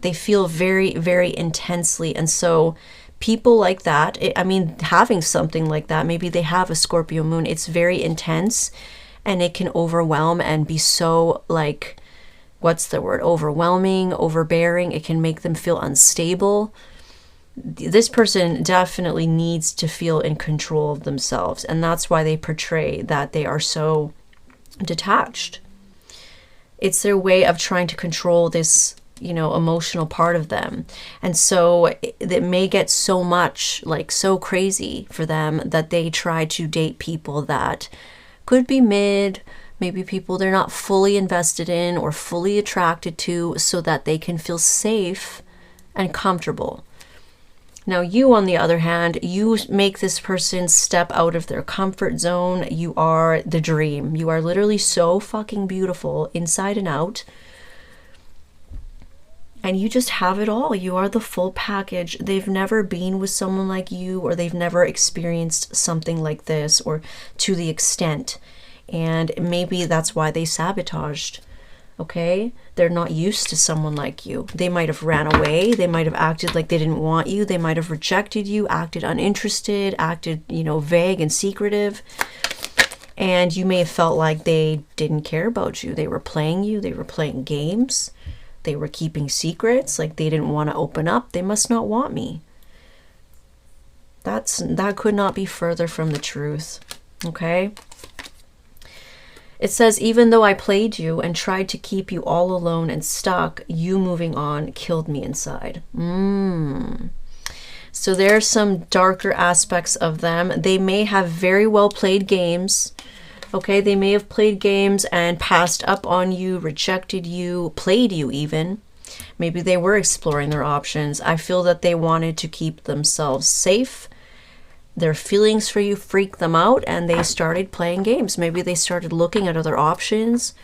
They feel very, very intensely. And so people like that, I mean, having something like that, maybe they have a Scorpio moon, it's very intense, and it can overwhelm and be so, like, what's the word? Overwhelming, overbearing. It can make them feel unstable. This person definitely needs to feel in control of themselves. And that's why they portray that they are so detached. It's their way of trying to control this, you know, emotional part of them. And so it may get so much, like so crazy for them, that they try to date people that could be mid, maybe people they're not fully invested in or fully attracted to, so that they can feel safe and comfortable. Now you, on the other hand, you make this person step out of their comfort zone. You are the dream. You are literally so fucking beautiful inside and out. And you just have it all. You are the full package. They've never been with someone like you, or they've never experienced something like this, or to the extent. And maybe that's why they sabotaged. Okay? They're not used to someone like you. They might have ran away. They might have acted like they didn't want you. They might have rejected you, acted uninterested, acted, you know, vague and secretive. And you may have felt like they didn't care about you. They were playing you. They were playing games. They were keeping secrets, like they didn't want to open up. They must not want me. That could not be further from the truth. Okay? It says, even though I played you and tried to keep you all alone and stuck, you moving on killed me inside. So there's some darker aspects of them. They may have very well played games. Okay, they may have played games and passed up on you, rejected you, played you even. Maybe they were exploring their options. I feel that they wanted to keep themselves safe. Their feelings for you freaked them out, and they started playing games. Maybe they started looking at other options.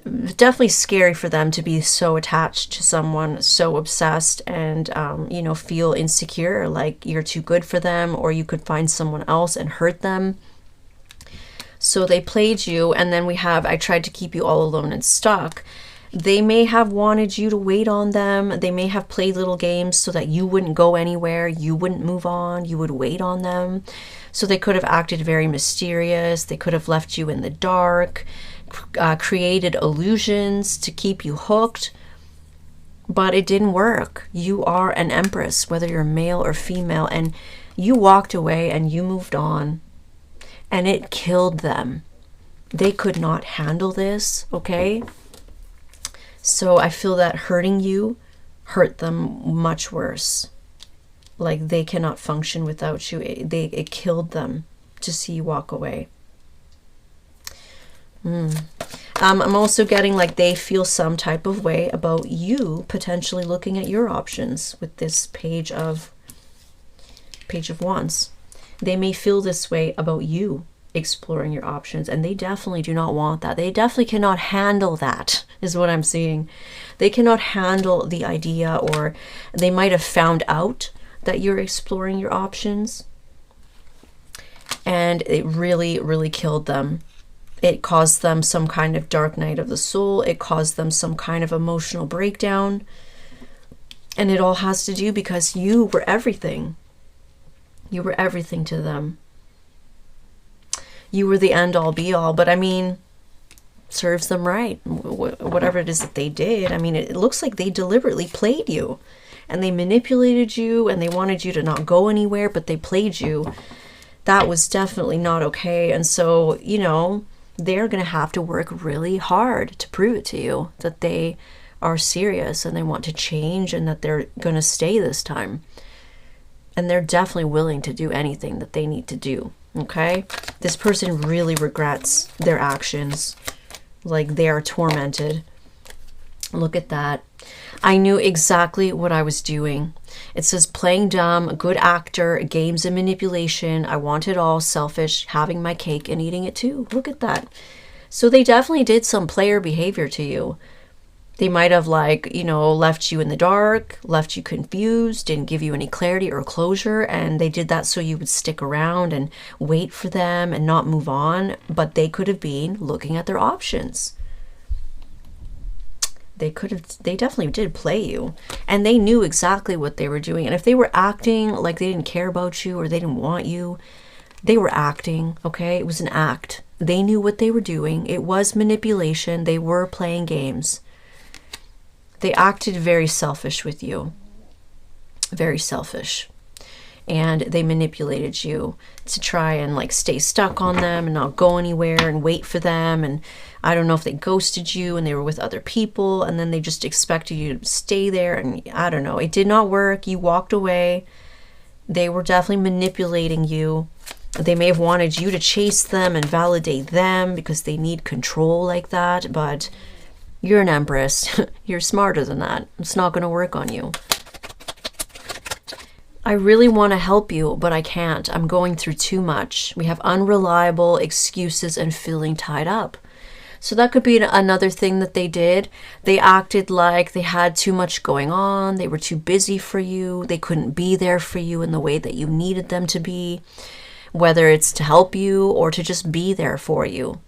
Definitely scary for them to be so attached to someone, so obsessed, and, you know, feel insecure, like you're too good for them, or you could find someone else and hurt them. So they played you, and then we have, I tried to keep you all alone and stuck. They may have wanted you to wait on them. They may have played little games so that you wouldn't go anywhere, you wouldn't move on, you would wait on them. So they could have acted very mysterious. They could have left you in the dark, created illusions to keep you hooked. But it didn't work. You are an Empress, whether you're male or female, and you walked away and you moved on. And it killed them. They could not handle this, okay? So I feel that hurting you hurt them much worse. Like they cannot function without you. It killed them to see you walk away. I'm also getting like they feel some type of way about you potentially looking at your options with this Page of Wands. They may feel this way about you exploring your options, and they definitely do not want that. They definitely cannot handle that, is what I'm seeing. They cannot handle the idea, or they might have found out that you're exploring your options, and it really, really killed them. It caused them some kind of dark night of the soul. It caused them some kind of emotional breakdown. And it all has to do because you were everything. You were everything to them. You were the end all be all. But I mean, serves them right. Whatever it is that they did. I mean, it looks like they deliberately played you. And they manipulated you, and they wanted you to not go anywhere, but they played you. That was definitely not okay. And so, you know, they're going to have to work really hard to prove it to you that they are serious and they want to change and that they're going to stay this time. And they're definitely willing to do anything that they need to do, okay? This person really regrets their actions. Like, they are tormented. Look at that. I knew exactly what I was doing. It says playing dumb, good actor, games and manipulation. I want it all, selfish, having my cake and eating it too. Look at that. So they definitely did some player behavior to you. They might have, like, you know, left you in the dark, left you confused, didn't give you any clarity or closure. And they did that so you would stick around and wait for them and not move on. But they could have been looking at their options. They definitely did play you, and they knew exactly what they were doing. And if they were acting like they didn't care about you or they didn't want you, they were acting, okay? It was an act. They knew what they were doing. It was manipulation. They were playing games. They acted very selfish with you. Very selfish. And they manipulated you to try and like stay stuck on them and not go anywhere and wait for them. And I don't know if they ghosted you and they were with other people and then they just expected you to stay there. And I don't know. It did not work. You walked away. They were definitely manipulating you. They may have wanted you to chase them and validate them because they need control like that. But you're an Empress. You're smarter than that. It's not going to work on you. I really want to help you, but I can't. I'm going through too much. We have unreliable excuses and feeling tied up. So that could be another thing that they did. They acted like they had too much going on. They were too busy for you. They couldn't be there for you in the way that you needed them to be, whether it's to help you or to just be there for you,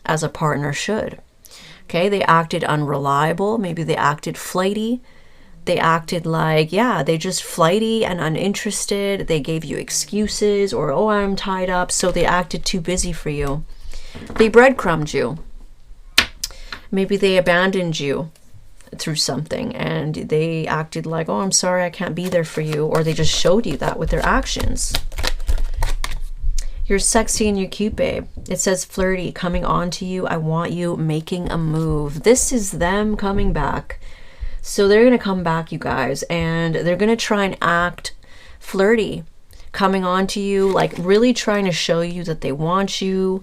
as a partner should. Okay, they acted unreliable. Maybe they acted flighty. They acted like, yeah, they just flighty and uninterested. They gave you excuses or, oh, I'm tied up. So they acted too busy for you. They breadcrumbed you. Maybe they abandoned you through something and they acted like, oh, I'm sorry, I can't be there for you. Or they just showed you that with their actions. You're sexy and you're cute, babe. It says flirty, coming on to you. I want you, making a move. This is them coming back. So they're going to come back, you guys, and they're going to try and act flirty, coming on to you, like really trying to show you that they want you.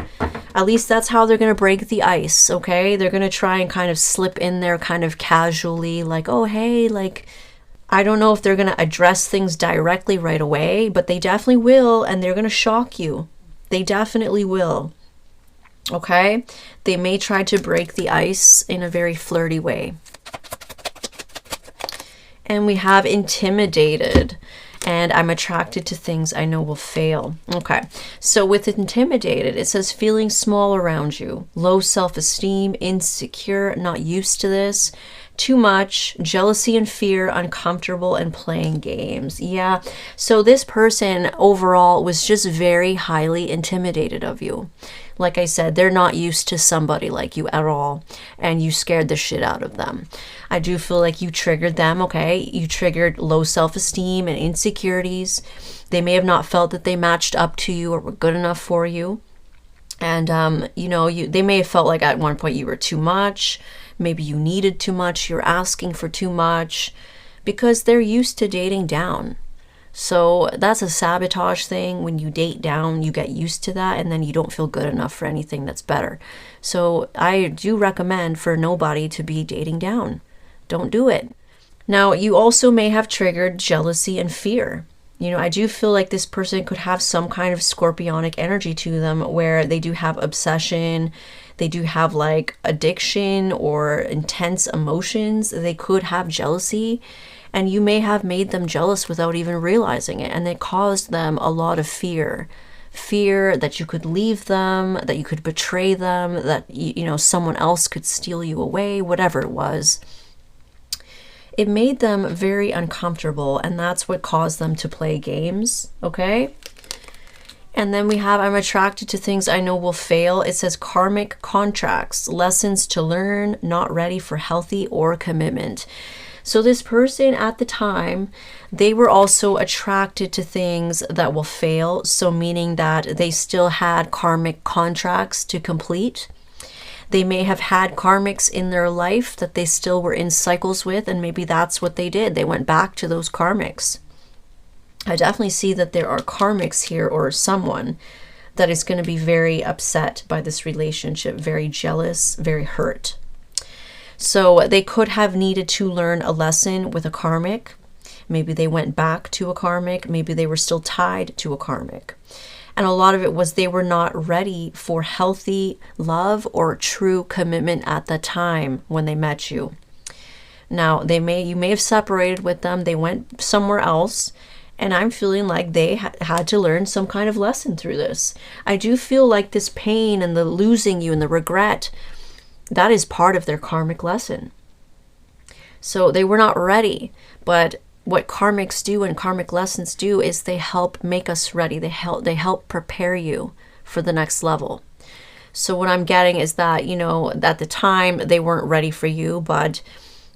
At least that's how they're going to break the ice, okay? They're going to try and kind of slip in there kind of casually, like, oh, hey, like, I don't know if they're going to address things directly right away, but they definitely will, and they're going to shock you. They definitely will, okay? They may try to break the ice in a very flirty way. And we have intimidated, and I'm attracted to things I know will fail. Okay, so with intimidated, it says feeling small around you, low self-esteem, insecure, not used to this, too much, jealousy and fear, uncomfortable, and playing games. Yeah, so this person overall was just very highly intimidated of you. Like I said, they're not used to somebody like you at all, and you scared the shit out of them. I do feel like you triggered them, okay? You triggered low self-esteem and insecurities. They may have not felt that they matched up to you or were good enough for you. And, you know, they may have felt like at one point you were too much. Maybe you needed too much. You're asking for too much because they're used to dating down. So that's a sabotage thing. When you date down, you get used to that, and then you don't feel good enough for anything that's better. So I do recommend for nobody to be dating down. Don't do it. Now, you also may have triggered jealousy and fear. You know, I do feel like this person could have some kind of scorpionic energy to them where they do have obsession, they do have like addiction or intense emotions. They could have jealousy, and you may have made them jealous without even realizing it, and it caused them a lot of fear. Fear that you could leave them, that you could betray them, that, you know, someone else could steal you away, whatever it was. It made them very uncomfortable, and that's what caused them to play games, okay? And then we have, I'm attracted to things I know will fail. It says karmic contracts, lessons to learn, not ready for healthy or commitment. So this person at the time, they were also attracted to things that will fail. So meaning that they still had karmic contracts to complete. They may have had karmics in their life that they still were in cycles with, and maybe that's what they did. They went back to those karmics. I definitely see that there are karmics here, or someone that is going to be very upset by this relationship, very jealous, very hurt. So they could have needed to learn a lesson with a karmic. Maybe they went back to a karmic. Maybe they were still tied to a karmic. And a lot of it was they were not ready for healthy love or true commitment at the time when they met you. Now, you may have separated with them. They went somewhere else. And I'm feeling like they had to learn some kind of lesson through this. I do feel like this pain and the losing you and the regret, that is part of their karmic lesson. So they were not ready, but what karmics do and karmic lessons do is they help make us ready. They help prepare you for the next level. So what I'm getting is that, you know, at the time they weren't ready for you, but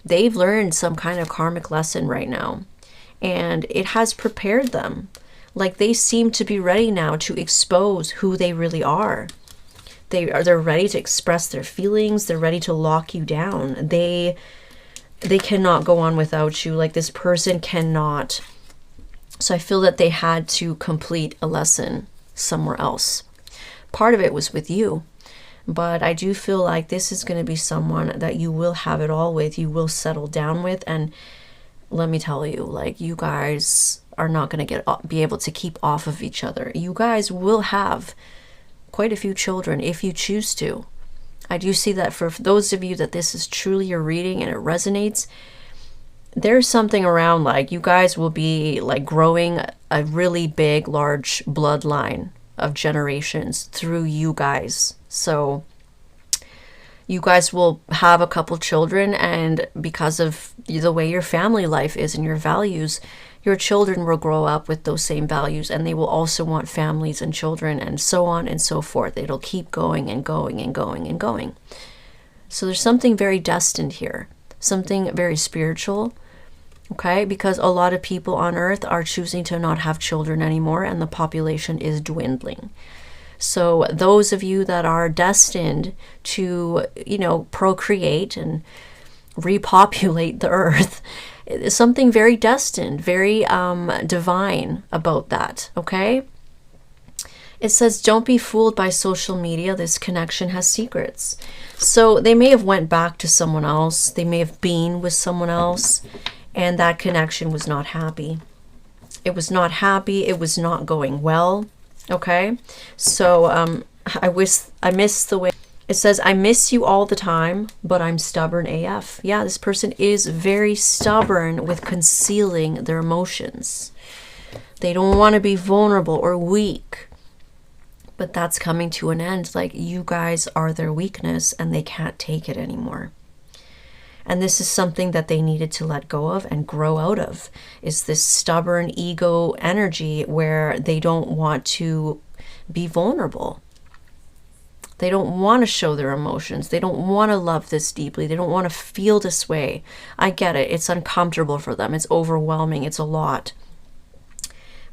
they've learned some kind of karmic lesson right now. And it has prepared them. Like they seem to be ready now to expose who they really are. They're ready to express their feelings. They're ready to lock you down. They cannot go on without you. Like this person cannot. So I feel that they had to complete a lesson somewhere else. Part of it was with you. But I do feel like this is going to be someone that you will have it all with. You will settle down with. And let me tell you, like, you guys are not going to be able to keep off of each other. You guys will have quite a few children if you choose to. I do see that for those of you that this is truly your reading and it resonates, there's something around like you guys will be like growing a really big, large bloodline of generations through you guys. So you guys will have a couple children, and because of the way your family life is and your values, your children will grow up with those same values, and they will also want families and children and so on and so forth. It'll keep going and going and going and going. So there's something very destined here, something very spiritual, okay? Because a lot of people on earth are choosing to not have children anymore, and the population is dwindling. So those of you that are destined to, you know, procreate and repopulate the earth, there's something very destined, very divine about that, okay? It says, don't be fooled by social media. This connection has secrets. So they may have went back to someone else. They may have been with someone else, and that connection was not happy. It was not happy. It was not going well. Okay, so I miss the way it says, I miss you all the time, but I'm stubborn AF. Yeah, this person is very stubborn with concealing their emotions. They don't want to be vulnerable or weak, but that's coming to an end. Like, you guys are their weakness and they can't take it anymore. And this is something that they needed to let go of and grow out of, is this stubborn ego energy where they don't want to be vulnerable. They don't want to show their emotions. They don't want to love this deeply. They don't want to feel this way. I get it. It's uncomfortable for them. It's overwhelming. It's a lot.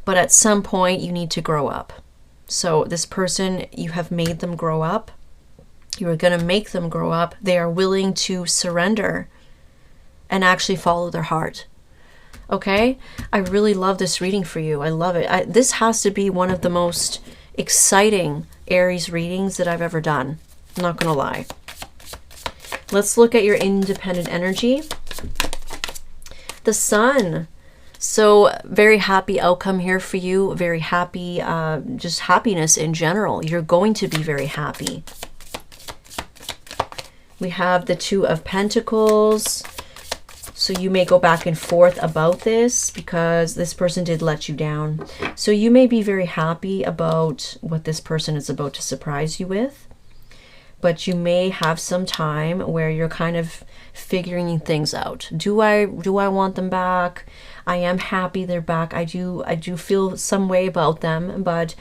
But at some point, you need to grow up. So this person, you have made them grow up. You are going to make them grow up. They are willing to surrender and actually follow their heart. Okay, I really love this reading for you. I love it. This has to be one of the most exciting Aries readings that I've ever done. I'm not gonna lie. Let's look at your independent energy. The Sun. So very happy outcome here for you. Very happy, just happiness in general. You're going to be very happy. We have the Two of Pentacles. So you may go back and forth about this because this person did let you down. So you may be very happy about what this person is about to surprise you with. But you may have some time where you're kind of figuring things out. Do I want them back? I am happy they're back. I do feel some way about them, but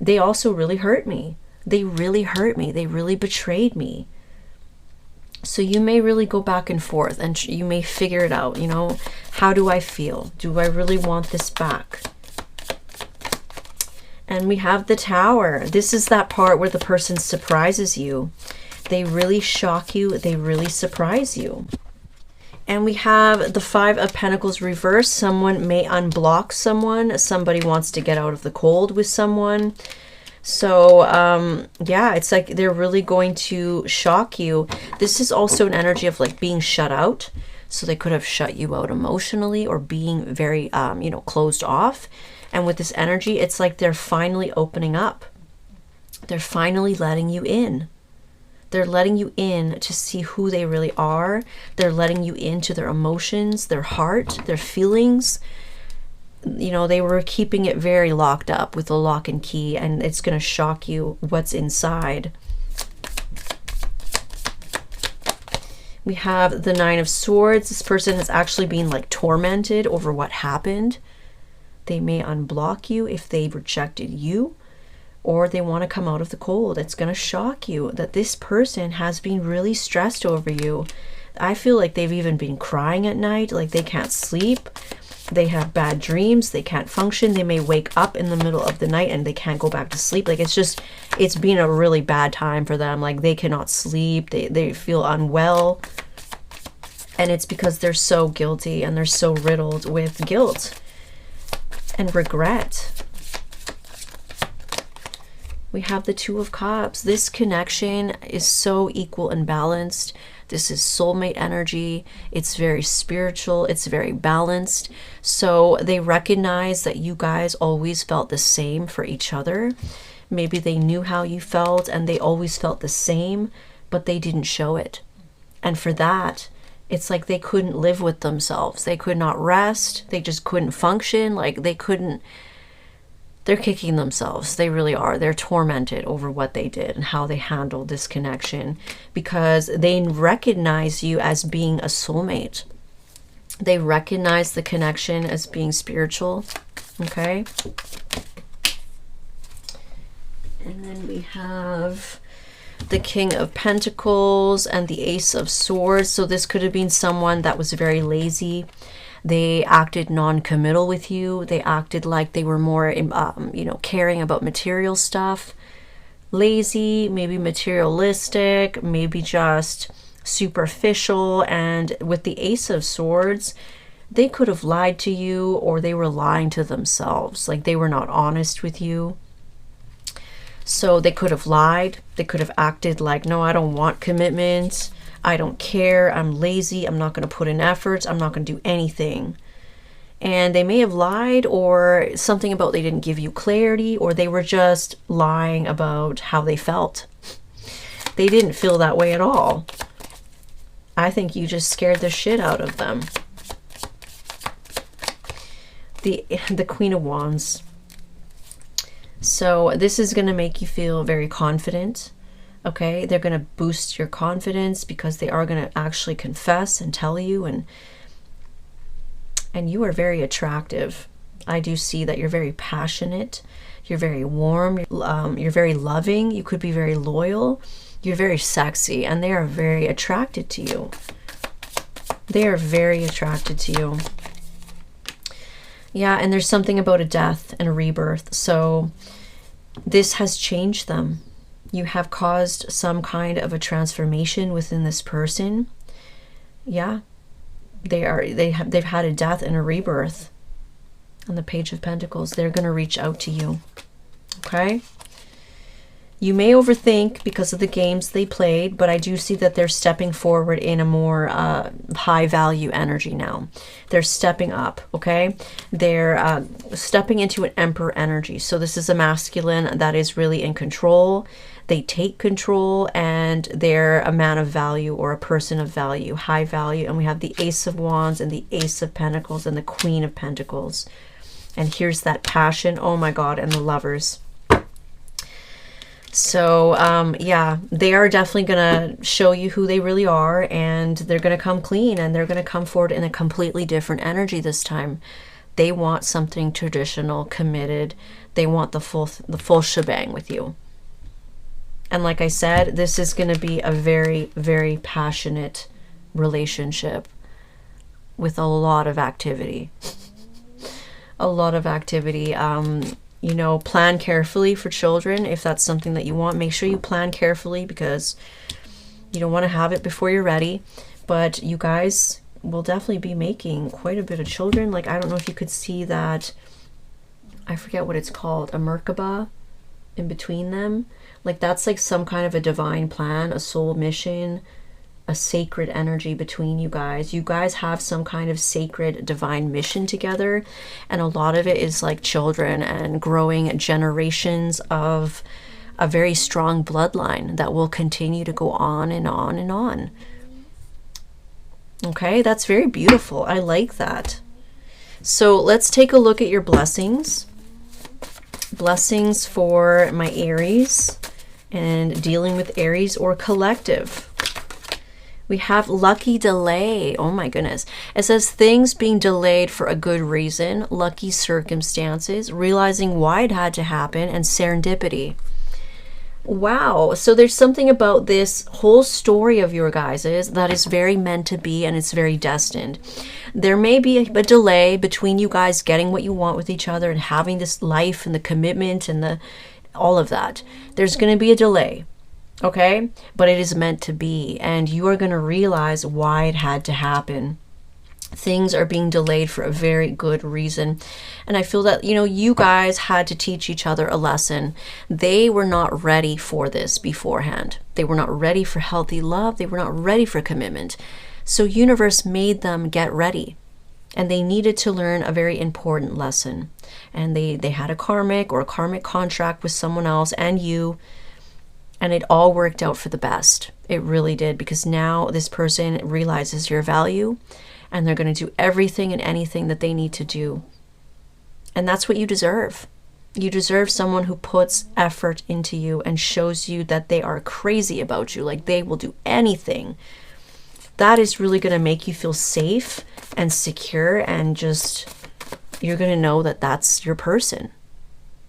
they also really hurt me. They really hurt me. They really betrayed me. So you may really go back and forth and you may figure it out. You know, how do I feel? Do I really want this back? And we have the Tower. This is that part where the person surprises you. They really shock you. They really surprise you. And we have the Five of Pentacles reversed. Someone may unblock someone. Somebody wants to get out of the cold with someone. So, yeah, it's like they're really going to shock you. This is also an energy of like being shut out. So they could have shut you out emotionally or being very, you know, closed off. And with this energy, it's like they're finally opening up. They're finally letting you in. They're letting you in to see who they really are. They're letting you into their emotions, their heart, their feelings. You know, they were keeping it very locked up with a lock and key, and it's going to shock you what's inside. We have the Nine of Swords. This person has actually been like tormented over what happened. They may unblock you if they rejected you, or they want to come out of the cold. It's going to shock you that this person has been really stressed over you. I feel like they've even been crying at night, like they can't sleep. They have bad dreams. They can't function. They may wake up in the middle of the night and they can't go back to sleep. Like it's been a really bad time for them. Like they cannot sleep. They feel unwell. And it's because they're so guilty and they're so riddled with guilt and regret. We have the Two of Cups. This connection is so equal and balanced. This is soulmate energy. It's very spiritual. It's very balanced. So they recognize that you guys always felt the same for each other. Maybe they knew how you felt and they always felt the same, but they didn't show it. And for that, it's like they couldn't live with themselves. They could not rest. They just couldn't function. Like they couldn't. They're kicking themselves. They really are. They're tormented over what they did and how they handled this connection because they recognize you as being a soulmate. They recognize the connection as being spiritual. Okay. And then we have the King of Pentacles and the Ace of Swords. So this could have been someone that was very lazy. They acted non-committal with you. They acted like they were more, you know, caring about material stuff. Lazy, maybe materialistic, maybe just superficial. And with the Ace of Swords, they could have lied to you or they were lying to themselves. Like they were not honest with you. So they could have lied. They could have acted like, no, I don't want commitment. I don't care. I'm lazy. I'm not going to put in efforts. I'm not going to do anything. And they may have lied or something about they didn't give you clarity or they were just lying about how they felt. They didn't feel that way at all. I think you just scared the shit out of them. The Queen of Wands. So this is going to make you feel very confident. Okay, they're going to boost your confidence because they are going to actually confess and tell you, and you are very attractive. I do see that you're very passionate, you're very warm, you're very loving, you could be very loyal, you're very sexy, and they are very attracted to you. They are very attracted to you. Yeah, and there's something about a death and a rebirth, so this has changed them. You have caused some kind of a transformation within this person. Yeah. they've had a death and a rebirth. On the Page of Pentacles, they're going to reach out to you. Okay? You may overthink because of the games they played, but I do see that they're stepping forward in a more high value energy now. They're stepping up, okay? They're stepping into an Emperor energy. So this is a masculine that is really in control. They take control, and they're a man of value or a person of value, high value. And we have the Ace of Wands and the Ace of Pentacles and the Queen of Pentacles. And here's that passion, oh my God, and the Lovers. So, yeah, they are definitely going to show you who they really are, and they're going to come clean, and they're going to come forward in a completely different energy this time. They want something traditional, committed. They want the full shebang with you. And like I said, this is going to be a very, very passionate relationship with a lot of activity. A lot of activity. You know, plan carefully for children. If that's something that you want, make sure you plan carefully, because you don't want to have it before you're ready. But you guys will definitely be making quite a bit of children. Like, I don't know if you could see that, I forget what it's called, a Merkaba in between them. Like, that's like some kind of a divine plan, a soul mission, a sacred energy between you guys. You guys have some kind of sacred divine mission together, and a lot of it is like children and growing generations of a very strong bloodline that will continue to go on and on and on. Okay, that's very beautiful. I like that. So let's take a look at your blessings. Blessings for my Aries and dealing with Aries or collective. We have lucky delay. Oh my goodness. It says things being delayed for a good reason, lucky circumstances, realizing why it had to happen, and serendipity. Wow. So there's something about this whole story of your guys's that is very meant to be, and it's very destined. There may be a delay between you guys getting what you want with each other and having this life and the commitment and all of that. There's going to be a delay. Okay, but it is meant to be, and you are going to realize why it had to happen. Things are being delayed for a very good reason. And I feel that, you know, you guys had to teach each other a lesson. They were not ready for this beforehand. They were not ready for healthy love. They were not ready for commitment. So universe made them get ready, and they needed to learn a very important lesson. And they had a karmic contract with someone else and you. And it all worked out for the best. It really did, because now this person realizes your value, and they're going to do everything and anything that they need to do. And that's what you deserve. You deserve someone who puts effort into you and shows you that they are crazy about you, like they will do anything. That is really going to make you feel safe and secure, and just, you're going to know that that's your person,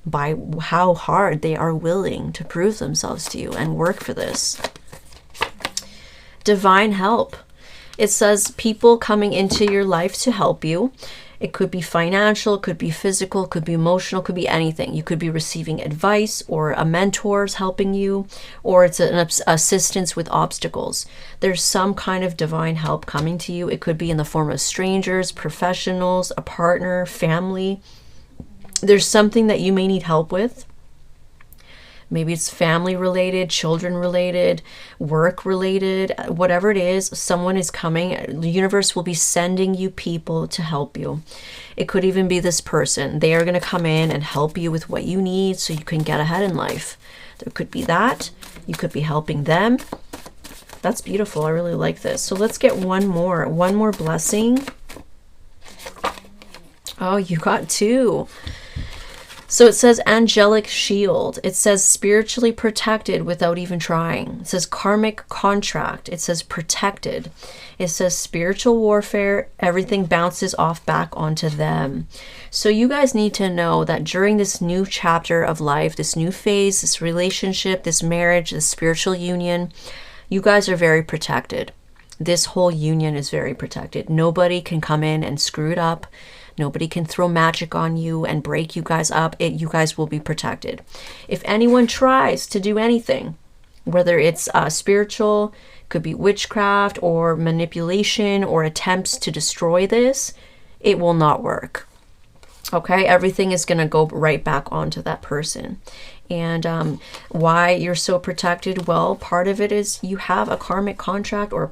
by how hard they are willing to prove themselves to you and work for this. Divine help. It says people coming into your life to help you. It could be financial, it could be physical, it could be emotional, it could be anything. You could be receiving advice, or a mentor's helping you, or it's an assistance with obstacles. There's some kind of divine help coming to you. It could be in the form of strangers, professionals, a partner, family. There's something that you may need help with. Maybe it's family related, children related, work related, whatever it is, someone is coming. The universe will be sending you people to help you. It could even be this person. They are going to come in and help you with what you need so you can get ahead in life. There could be that. You could be helping them. That's beautiful. I really like this. So let's get one more blessing. Oh, you got two. So it says angelic shield. It says spiritually protected without even trying. It says karmic contract. It says protected. It says spiritual warfare. Everything bounces off back onto them. So you guys need to know that during this new chapter of life, this new phase, this relationship, this marriage, this spiritual union, you guys are very protected. This whole union is very protected. Nobody can come in and screw it up. Nobody can throw magic on you and break you guys up. You guys will be protected. If anyone tries to do anything, whether it's spiritual, could be witchcraft or manipulation or attempts to destroy this, it will not work. Okay, everything is going to go right back onto that person. And why you're so protected? Well, part of it is you have a karmic contract or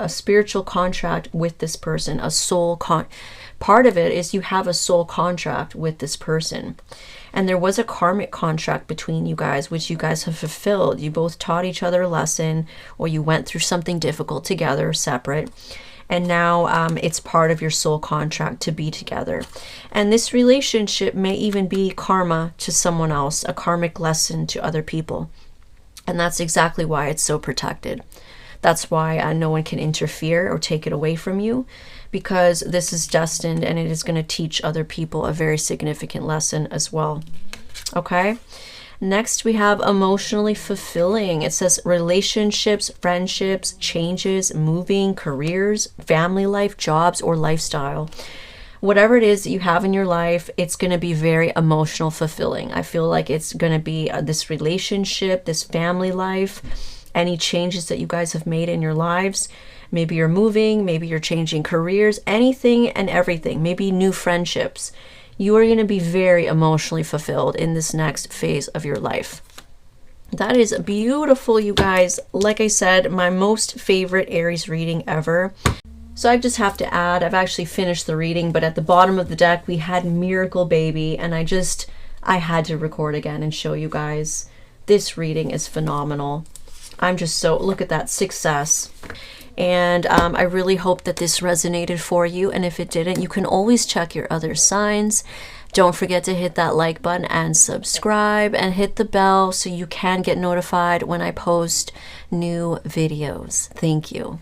a spiritual contract with this person, a soul part of it is you have a soul contract with this person. And there was a karmic contract between you guys, which you guys have fulfilled. You both taught each other a lesson, or you went through something difficult together, separate. And now it's part of your soul contract to be together. And this relationship may even be karma to someone else, a karmic lesson to other people. And that's exactly why it's so protected. That's why no one can interfere or take it away from you, because this is destined and it is going to teach other people a very significant lesson as well. Okay? Next, we have emotionally fulfilling. It says relationships, friendships, changes, moving, careers, family life, jobs, or lifestyle. Whatever it is that you have in your life, it's going to be very emotional fulfilling. I feel like it's going to be this relationship, this family life, any changes that you guys have made in your lives. Maybe you're moving, maybe you're changing careers, anything and everything, maybe new friendships. You are going to be very emotionally fulfilled in this next phase of your life. That is beautiful, you guys. Like I said, my most favorite Aries reading ever. So I just have to add, I've actually finished the reading, but at the bottom of the deck, we had Miracle Baby, and I had to record again and show you guys. This reading is phenomenal. I'm just so, look at that, success. And I really hope that this resonated for you. And if it didn't, you can always check your other signs. Don't forget to hit that like button and subscribe and hit the bell so you can get notified when I post new videos. Thank you.